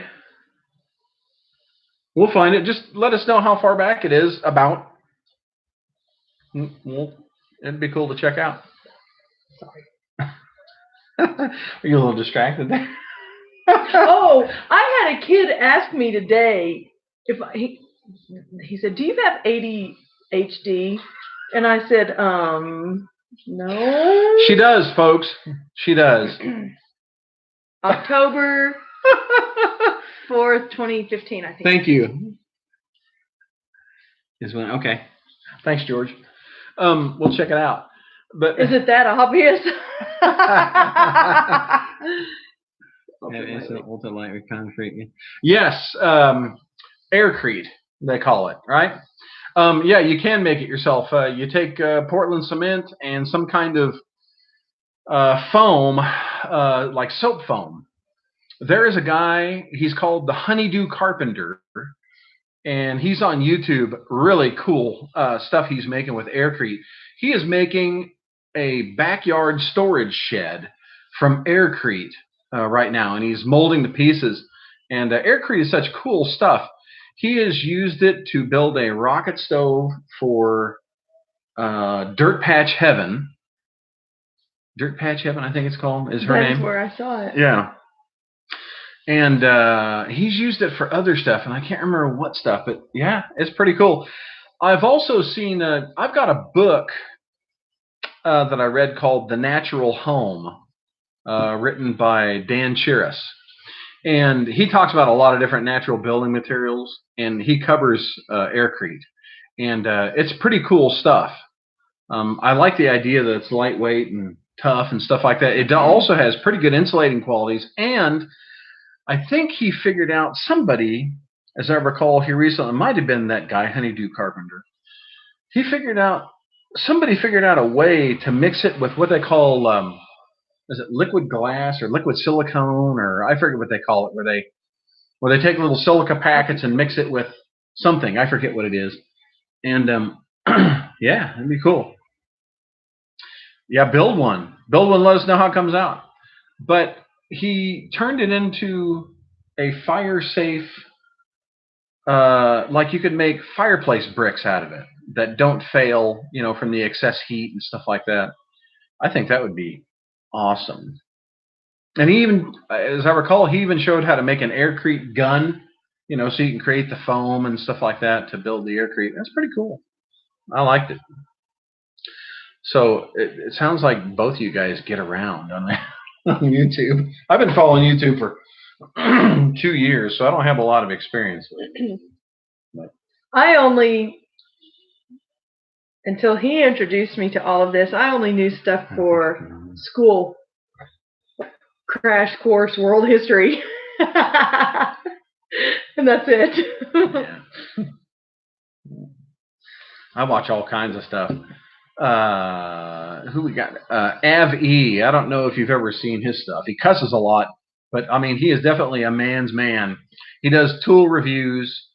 We'll find it. Just let us know how far back it is. About. It'd be cool to check out. Sorry. Are you a little distracted there? Oh, I had a kid ask me today if he said, "Do you have ADHD?" And I said, "No." She does, folks. She does. October 4th, 2015, I think. Thank you. Is when okay. Thanks, George. We'll check it out. But is it that obvious? It's an ultralight with concrete. Yes, aircrete, they call it, right? Yeah, you can make it yourself. You take Portland cement and some kind of foam, like soap foam. There is a guy, he's called the Honeydew Carpenter, and he's on YouTube. Really cool stuff he's making with aircrete. He is making a backyard storage shed from aircrete right now, and he's molding the pieces. And aircrete is such cool stuff. He has used it to build a rocket stove for Dirt Patch Heaven. Dirt Patch Heaven, I think it's called, is her name. That's where I saw it. Yeah. And he's used it for other stuff, and I can't remember what stuff, but yeah, it's pretty cool. I've also seen, I've got a book that I read called The Natural Home, written by Dan Chiras. And he talks about a lot of different natural building materials, and he covers aircrete. And it's pretty cool stuff. I like the idea that it's lightweight and tough and stuff like that. It also has pretty good insulating qualities, and I think he figured out, somebody, as I recall here recently, it might have been that guy, Honeydew Carpenter. Somebody figured out a way to mix it with what they call, is it liquid glass or liquid silicone, or I forget what they call it, where they take little silica packets and mix it with something. I forget what it is. And yeah, it'd be cool. Yeah, build one. Let us know how it comes out. But he turned it into a fire-safe, like you could make fireplace bricks out of it that don't fail, from the excess heat and stuff like that. I think that would be awesome. And he even, as I recall, he even showed how to make an aircrete gun, so you can create the foam and stuff like that to build the aircrete. That's pretty cool. I liked it. So it sounds like both of you guys get around on YouTube. I've been following YouTube for 2 years, so I don't have a lot of experience with it. But I only, until he introduced me to all of this, I only knew stuff for school, crash course, world history. And that's it. Yeah. I watch all kinds of stuff. Who we got? Av-E. I don't know if you've ever seen his stuff. He cusses a lot, but I mean, he is definitely a man's man. He does tool reviews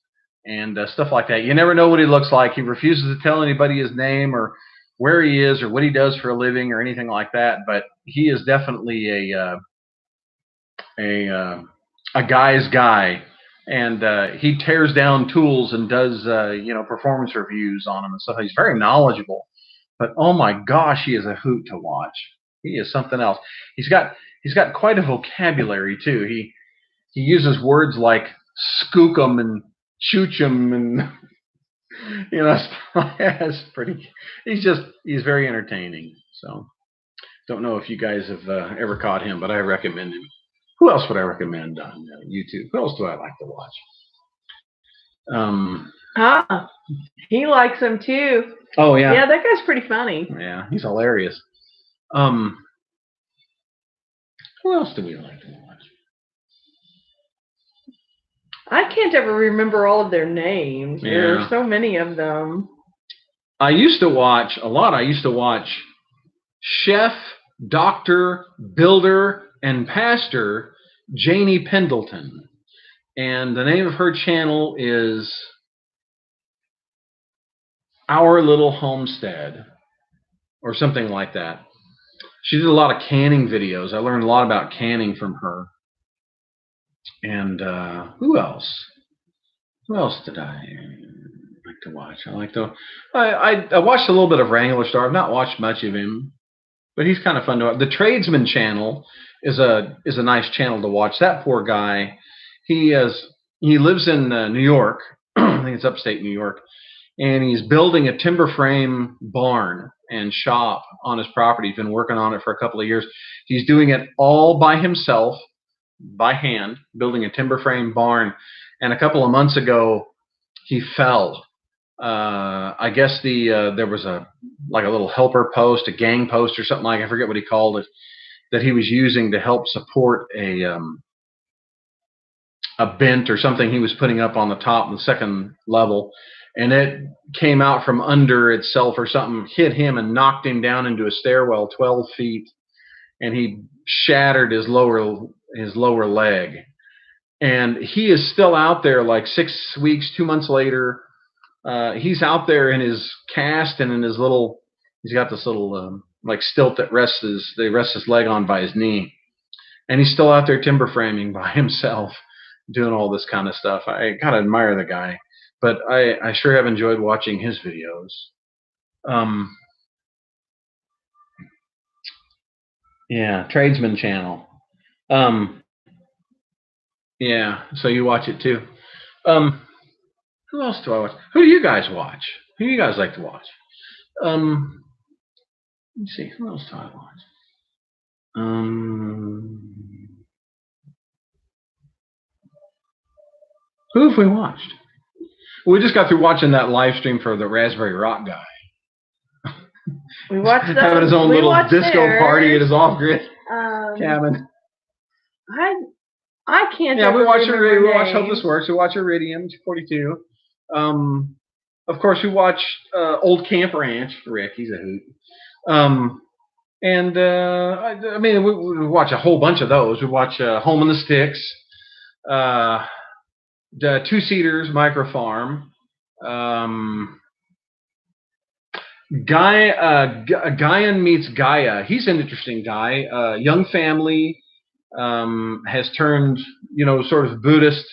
and stuff like that. You never know what he looks like. He refuses to tell anybody his name or where he is or what he does for a living or anything like that. But he is definitely a guy's guy. And he tears down tools and does performance reviews on them and stuff. He's very knowledgeable. But oh my gosh, he is a hoot to watch. He is something else. He's got quite a vocabulary too. He uses words like skookum and choochum and it's pretty. He's very entertaining. So don't know if you guys have ever caught him, but I recommend him. Who else would I recommend on YouTube? Who else do I like to watch? He likes them too. Oh yeah. Yeah, that guy's pretty funny. Yeah, he's hilarious. Who else do we like to watch? I can't ever remember all of their names. Yeah. There are so many of them. I used to watch Chef, Doctor, Builder, and Pastor Janie Pendleton. And the name of her channel is Our Little Homestead or something like that. She did a lot of canning videos. I learned a lot about canning from her. And who else? Who else did I like to watch? I watched a little bit of Wrangler Star. I've not watched much of him, but he's kind of fun to watch. The Tradesman channel is a nice channel to watch. That poor guy, he lives in New York. I think it's upstate New York, and he's building a timber frame barn and shop on his property. He's been working on it for a couple of years. He's doing it all by himself. by hand, building a timber frame barn. And a couple of months ago, he fell. I guess there was a little helper post, a gang post or something I forget what he called it, that he was using to help support a bent or something he was putting up on the top, the second level, and it came out from under itself or something, hit him and knocked him down into a stairwell 12 feet, and he shattered his lower leg. And he is still out there like 6 weeks, 2 months later. He's out there in his cast and in his little, he's got this little like stilt that they rest his leg on by his knee. And he's still out there timber framing by himself, doing all this kind of stuff. I gotta admire the guy, but I sure have enjoyed watching his videos. Yeah, Tradesman channel. Yeah, so you watch it too. Who else do I watch? Who do you guys watch? Who do you guys like to watch? Let me see. Who else do I watch? Who have we watched? We just got through watching that live stream for the Raspberry Rock guy. We watched that. Having his own little disco party at his off-grid cabin. I can't. Yeah, we watch Hope This Works. We watch Iridium 42. Of course, we watch Old Camp Ranch. Rick, he's a hoot. And I mean, we watch a whole bunch of those. We watch Home in the Sticks, the Two Seaters, Micro Farm, Gaian Meets Gaia. He's an interesting guy. Young family, has turned, sort of Buddhist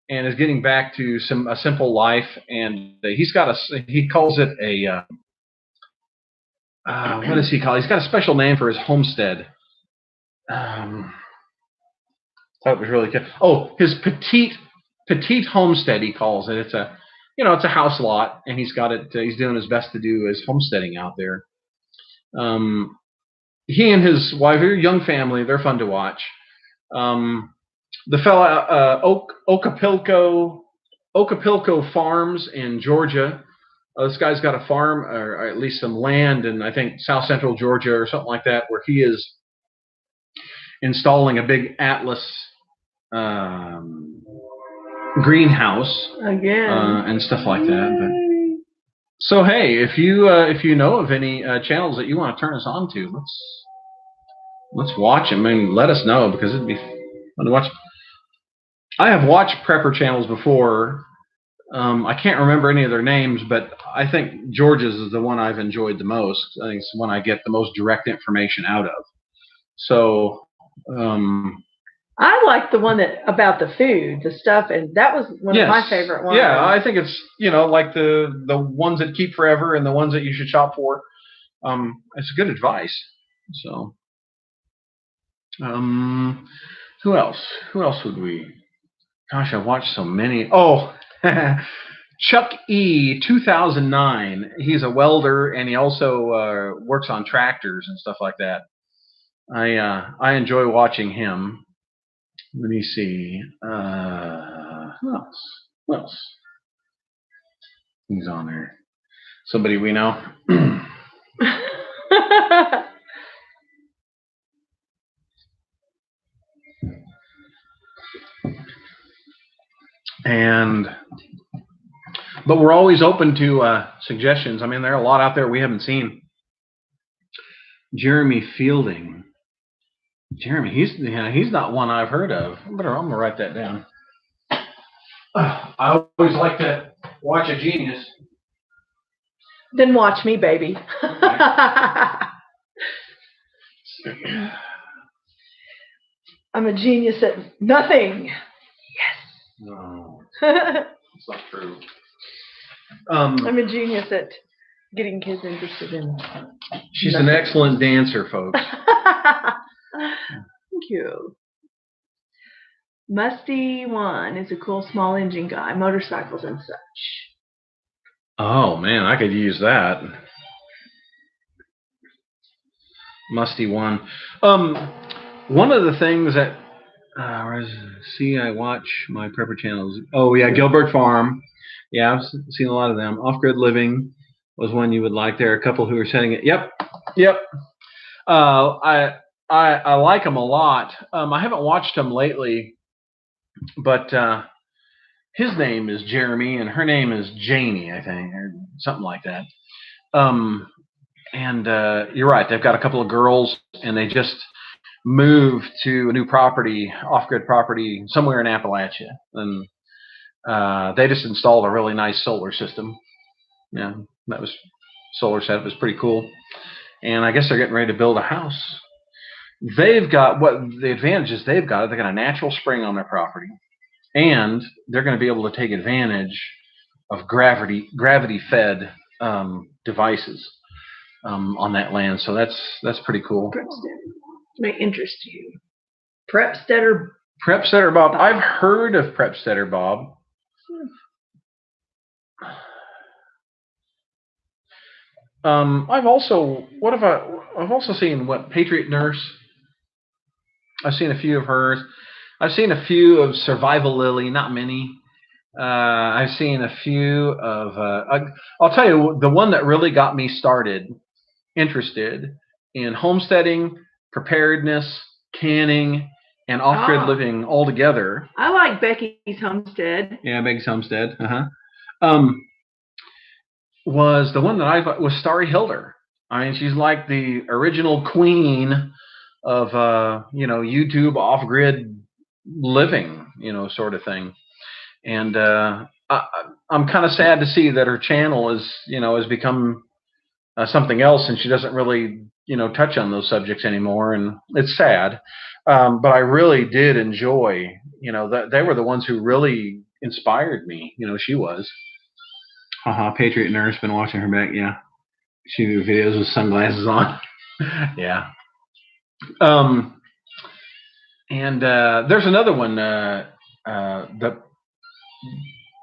and is getting back to a simple life. And he calls it a, what does he call it? He's got a special name for his homestead. Thought it was really good. Oh, his petite homestead, he calls it. It's a house lot, and he's got it. He's doing his best to do his homesteading out there. He and his wife, they're a young family. They're fun to watch. The fella Ocapilco Farms in Georgia. This guy's got a farm, or at least some land in, I think, South Central Georgia or something like that, where he is installing a big Atlas greenhouse again and stuff like that. But, so hey, if you know of any channels that you want to turn us on to, let's watch them and let us know, because it'd be fun to watch. I have watched prepper channels before. I can't remember any of their names, but I think George's is the one I've enjoyed the most. I think it's the one I get the most direct information out of. So I like the one about the food, the stuff, and that was one of my favorite ones. Yeah, I think it's like the ones that keep forever and the ones that you should shop for. It's good advice. So who else? Who else would we? Gosh, I've watched so many. Oh, Chuck E 2009. He's a welder, and he also works on tractors and stuff like that. I enjoy watching him. Let me see. Who else? Who's on there? Somebody we know. But we're always open to suggestions. I mean, there are a lot out there we haven't seen. Jeremy Fielding. Jeremy, he's not one I've heard of. I'm gonna write that down. I always like to watch a genius. Then watch me, baby. I'm a genius at nothing. Yes. No, that's not true. I'm a genius at getting kids interested in. She's nothing. An excellent dancer, folks. Thank you. Musty One is a cool small engine guy, motorcycles and such. Oh man, I could use that. Musty One. One of the things that I watch my prepper channels. Oh yeah, Gilbert Farm. Yeah, I've seen a lot of them. Off-grid living was one you would like. There are a couple who are setting it. Yep. I like them a lot. I haven't watched them lately, but his name is Jeremy and her name is Janie, I think, or something like that. And you're right. They've got a couple of girls, and they just moved to a new property, off-grid property, somewhere in Appalachia, and they just installed a really nice solar system. Yeah, that was solar setup was pretty cool. And I guess they're getting ready to build a house. They've got what the advantages they've got. They got a natural spring on their property, and they're going to be able to take advantage of gravity-fed devices on that land. So that's pretty cool. May interest you. Prepstetter Bob. I've heard of Prepstetter Bob. I've also seen Patriot Nurse. I've seen a few of hers. I've seen a few of Survival Lily, not many. I've seen a few of. I'll tell you the one that really got me interested in homesteading, preparedness, canning, and off-grid living all together. I like Becky's Homestead. Yeah, Becky's Homestead. Was the one that was Starry Hilder. I mean, she's like the original queen of YouTube off-grid living, sort of thing. And I'm kind of sad to see that her channel has become something else, and she doesn't really touch on those subjects anymore, and it's sad. But I really did enjoy, that they were the ones who really inspired me. She was. Patriot Nurse, been watching her back. Yeah, she do videos with sunglasses on. Yeah. And there's another one, the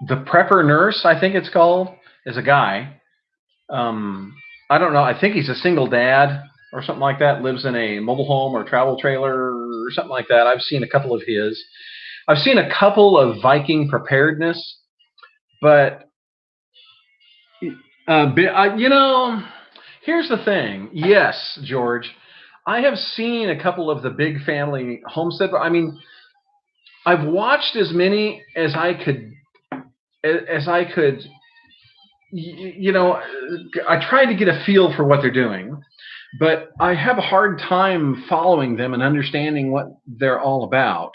Prepper Nurse, I think it's called, is a guy. I don't know. I think he's a single dad or something like that. Lives in a mobile home or travel trailer or something like that. I've seen a couple of his. I've seen a couple of Viking preparedness, but here's the thing. Yes, George, I have seen a couple of the big family homestead. I mean, I've watched as many as I could. I tried to get a feel for what they're doing, but I have a hard time following them and understanding what they're all about.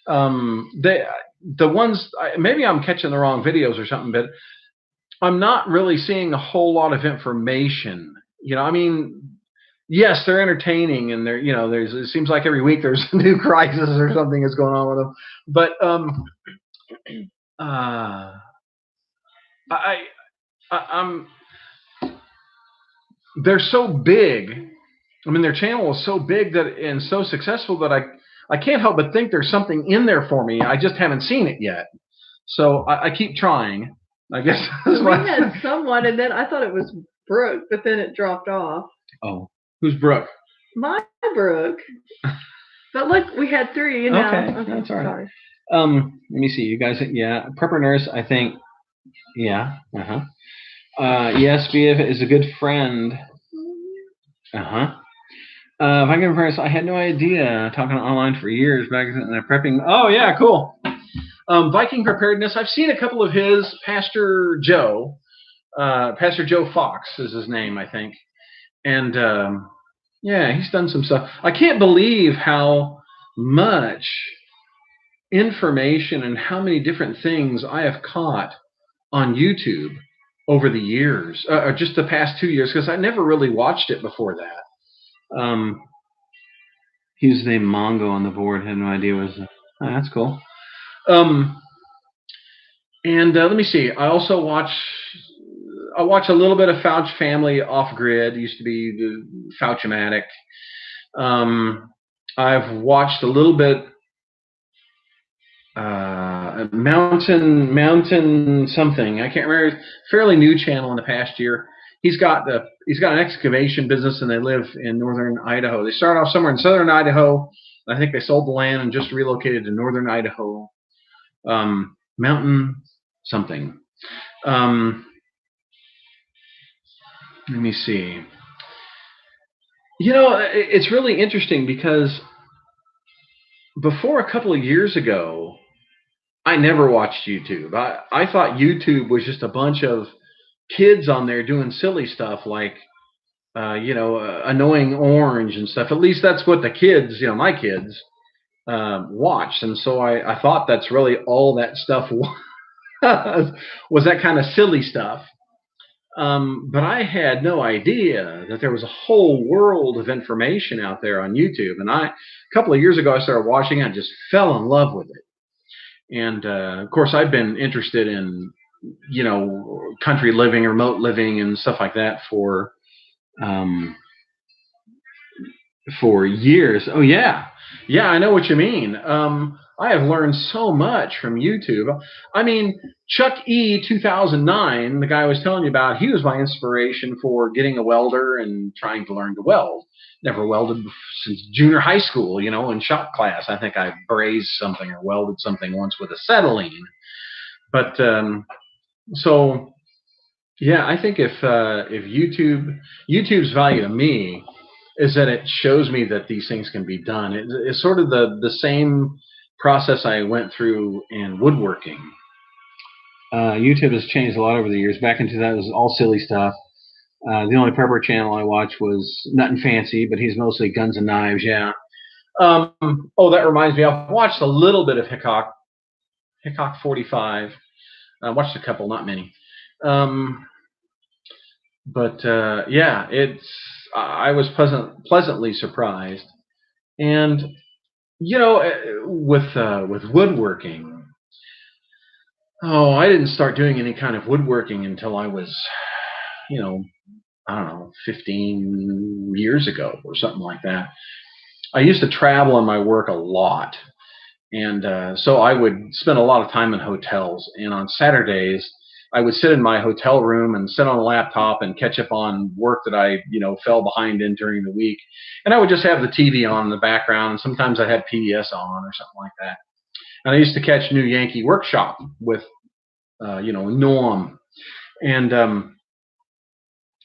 The ones, maybe I'm catching the wrong videos or something, but I'm not really seeing a whole lot of information. I mean, yes, they're entertaining, and they're, it seems like every week there's a new crisis or something is going on with them. But they're so big. I mean, their channel is so big and so successful that I can't help but think there's something in there for me. I just haven't seen it yet. So I keep trying. I guess we had someone, and then I thought it was Brooke, but then it dropped off. Oh, who's Brooke? My Brooke. But look, we had three. Okay, that's all right. Let me see. You guys, Prepper Nurse, I think. Yeah. Yes, BF is a good friend. Viking Press, I had no idea. Talking online for years back in prepping. Oh yeah, cool. Viking Preparedness. I've seen a couple of his. Pastor Joe Fox is his name, I think. And he's done some stuff. I can't believe how much information and how many different things I have caught on YouTube over the years, or just the past 2 years, because I never really watched it before that. He's the Mongo on the board. Had no idea that's cool. And let me see. I also watch a little bit of Fouch Family Off Grid. It used to be the Fouchomatic. I've watched a little bit Mountain something. I can't remember. Fairly new channel in the past year. He's got an excavation business, and they live in northern Idaho. They start off somewhere in southern Idaho, I think they sold the land and just relocated to northern Idaho. Mountain something. Let me see. It's really interesting because before a couple of years ago, I never watched YouTube. I thought YouTube was just a bunch of kids on there doing silly stuff like, annoying orange and stuff. At least that's what the kids, my kids, watched. And so I thought that's really all that stuff was that kind of silly stuff. But I had no idea that there was a whole world of information out there on YouTube. And a couple of years ago, I started watching it and just fell in love with it. And of course, I've been interested in, country living, remote living, and stuff like that for years. Oh yeah, I know what you mean. I have learned so much from YouTube. I mean, Chuck E. 2009, the guy I was telling you about, he was my inspiration for getting a welder and trying to learn to weld. Never welded since junior high school, in shop class. I think I brazed something or welded something once with acetylene. But so yeah, I think if YouTube's value to me is that it shows me that these things can be done. It's sort of the same process I went through in woodworking. YouTube has changed a lot over the years. Back in 2000, it was all silly stuff. The only prepper channel I watched was Nothing Fancy, but he's mostly guns and knives. Yeah. That reminds me. I've watched a little bit of Hickok 45. I watched a couple, not many. Yeah, I was pleasantly surprised. And with woodworking, I didn't start doing any kind of woodworking until I was, I don't know, 15 years ago or something like that. I used to travel in my work a lot. And so I would spend a lot of time in hotels. And on Saturdays, I would sit in my hotel room and sit on a laptop and catch up on work that I, fell behind in during the week. And I would just have the TV on in the background. And sometimes I had PBS on or something like that. And I used to catch New Yankee Workshop with, Norm. And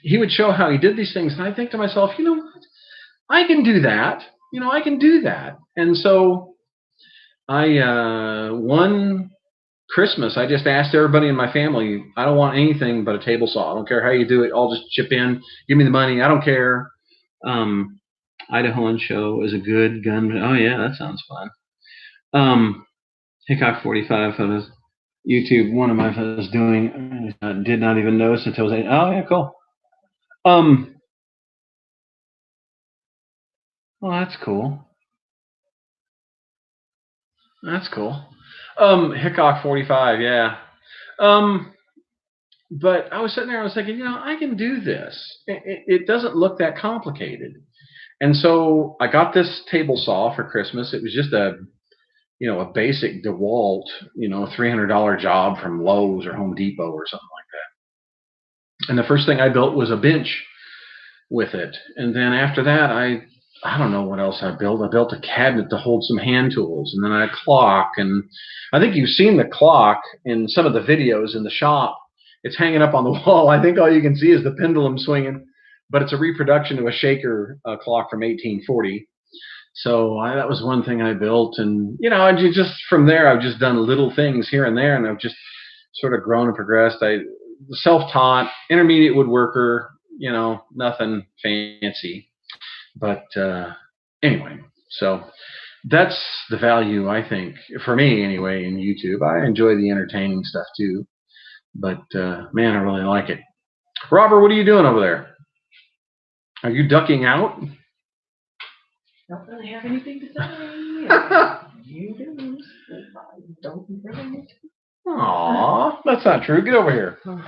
he would show how he did these things. And I think to myself, I can do that. I can do that. And so one Christmas, I just asked everybody in my family, I don't want anything but a table saw. I don't care how you do it. I'll just chip in. Give me the money. I don't care. Idahoan show is a good gun. Oh, yeah, that sounds fun. Hickok 45 photos. YouTube, one of my photos doing, did not even notice until I was 8. Oh, yeah, cool. Well, that's cool. That's cool. Hickok 45, yeah. But I was sitting there, I was thinking, I can do this. It doesn't look that complicated. And so I got this table saw for Christmas. It was just a basic DeWalt, $300 job from Lowe's or Home Depot or something like that. And the first thing I built was a bench with it. And then after that, I don't know what else I built. I built a cabinet to hold some hand tools, and then a clock. And I think you've seen the clock in some of the videos in the shop. It's hanging up on the wall. I think all you can see is the pendulum swinging, but it's a reproduction of a shaker clock from 1840. So that was one thing I built. And, just from there, I've just done little things here and there, and I've just sort of grown and progressed. I self-taught, intermediate woodworker, nothing fancy. But anyway, so that's the value, I think, for me anyway, in YouTube. I enjoy the entertaining stuff too. But, man, I really like it. Robert, what are you doing over there? Are you ducking out? Don't really have anything to say. You do. I don't really. Aw, that's not true. Get over here. So,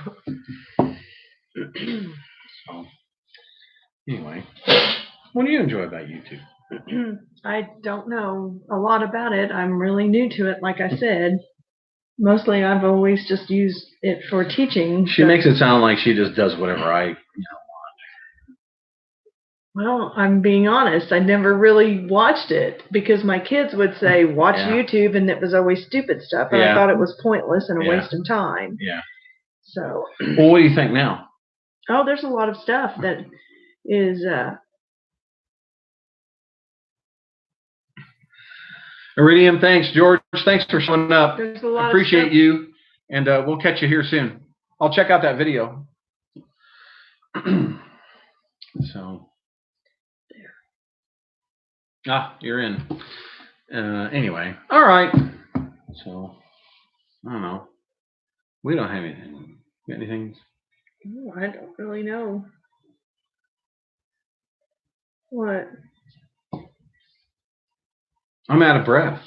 anyway, what do you enjoy about YouTube? I don't know a lot about it. I'm really new to it, like I said. Mostly I've always just used it for teaching. She makes it sound like she just does whatever I want. Well, I'm being honest. I never really watched it because my kids would say, watch YouTube, and it was always stupid stuff. And I thought it was pointless and a waste of time. Yeah. So. Well, what do you think now? Oh, there's a lot of stuff that is. Iridium, thanks. George, thanks for showing up. There's a lot Appreciate of you. And we'll catch you here soon. I'll check out that video. So. You're in. Anyway. All right. So, I don't know. We don't have anything. Got anything? Oh, I don't really know. What? I'm out of breath.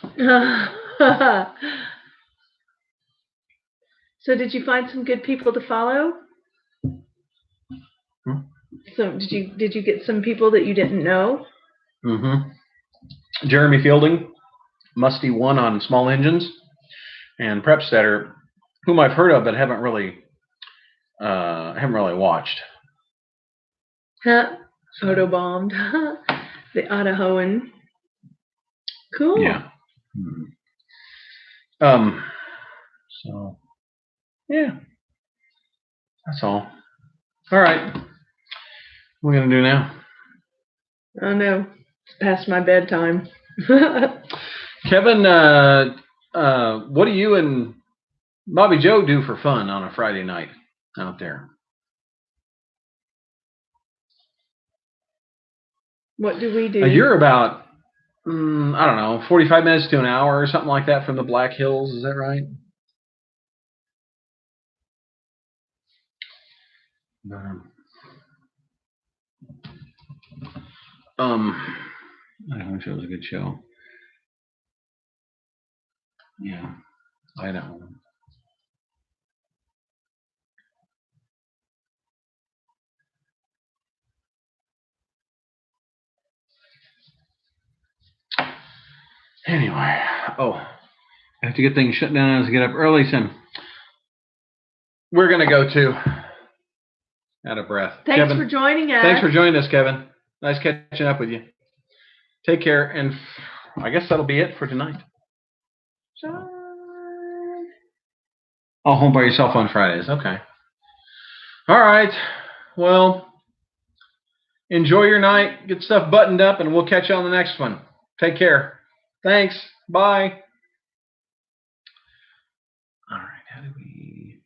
So did you find some good people to follow? So did you get some people that you didn't know? Jeremy Fielding, Musty One on small engines, and Prepstetter, whom I've heard of but haven't really watched. Photobombed. The Otahoan. Cool. Yeah. So yeah. That's all. All right. What are we gonna do now? Oh no. It's past my bedtime. Kevin, what do you and Bobby Joe do for fun on a Friday night out there? What do we do? You're about, I don't know, 45 minutes to an hour or something like that from the Black Hills. Is that right? I wish it was a good show. Yeah. I know. Anyway, I have to get things shut down. I have to get up early, Sim. We're going to go to out of breath. Thanks Kevin, for joining us. Thanks for joining us, Kevin. Nice catching up with you. Take care, and I guess that'll be it for tonight. Oh, home by yourself on Fridays. Okay. All right. Well, enjoy your night. Get stuff buttoned up, and we'll catch you on the next one. Take care. Thanks. Bye. All right. How do we...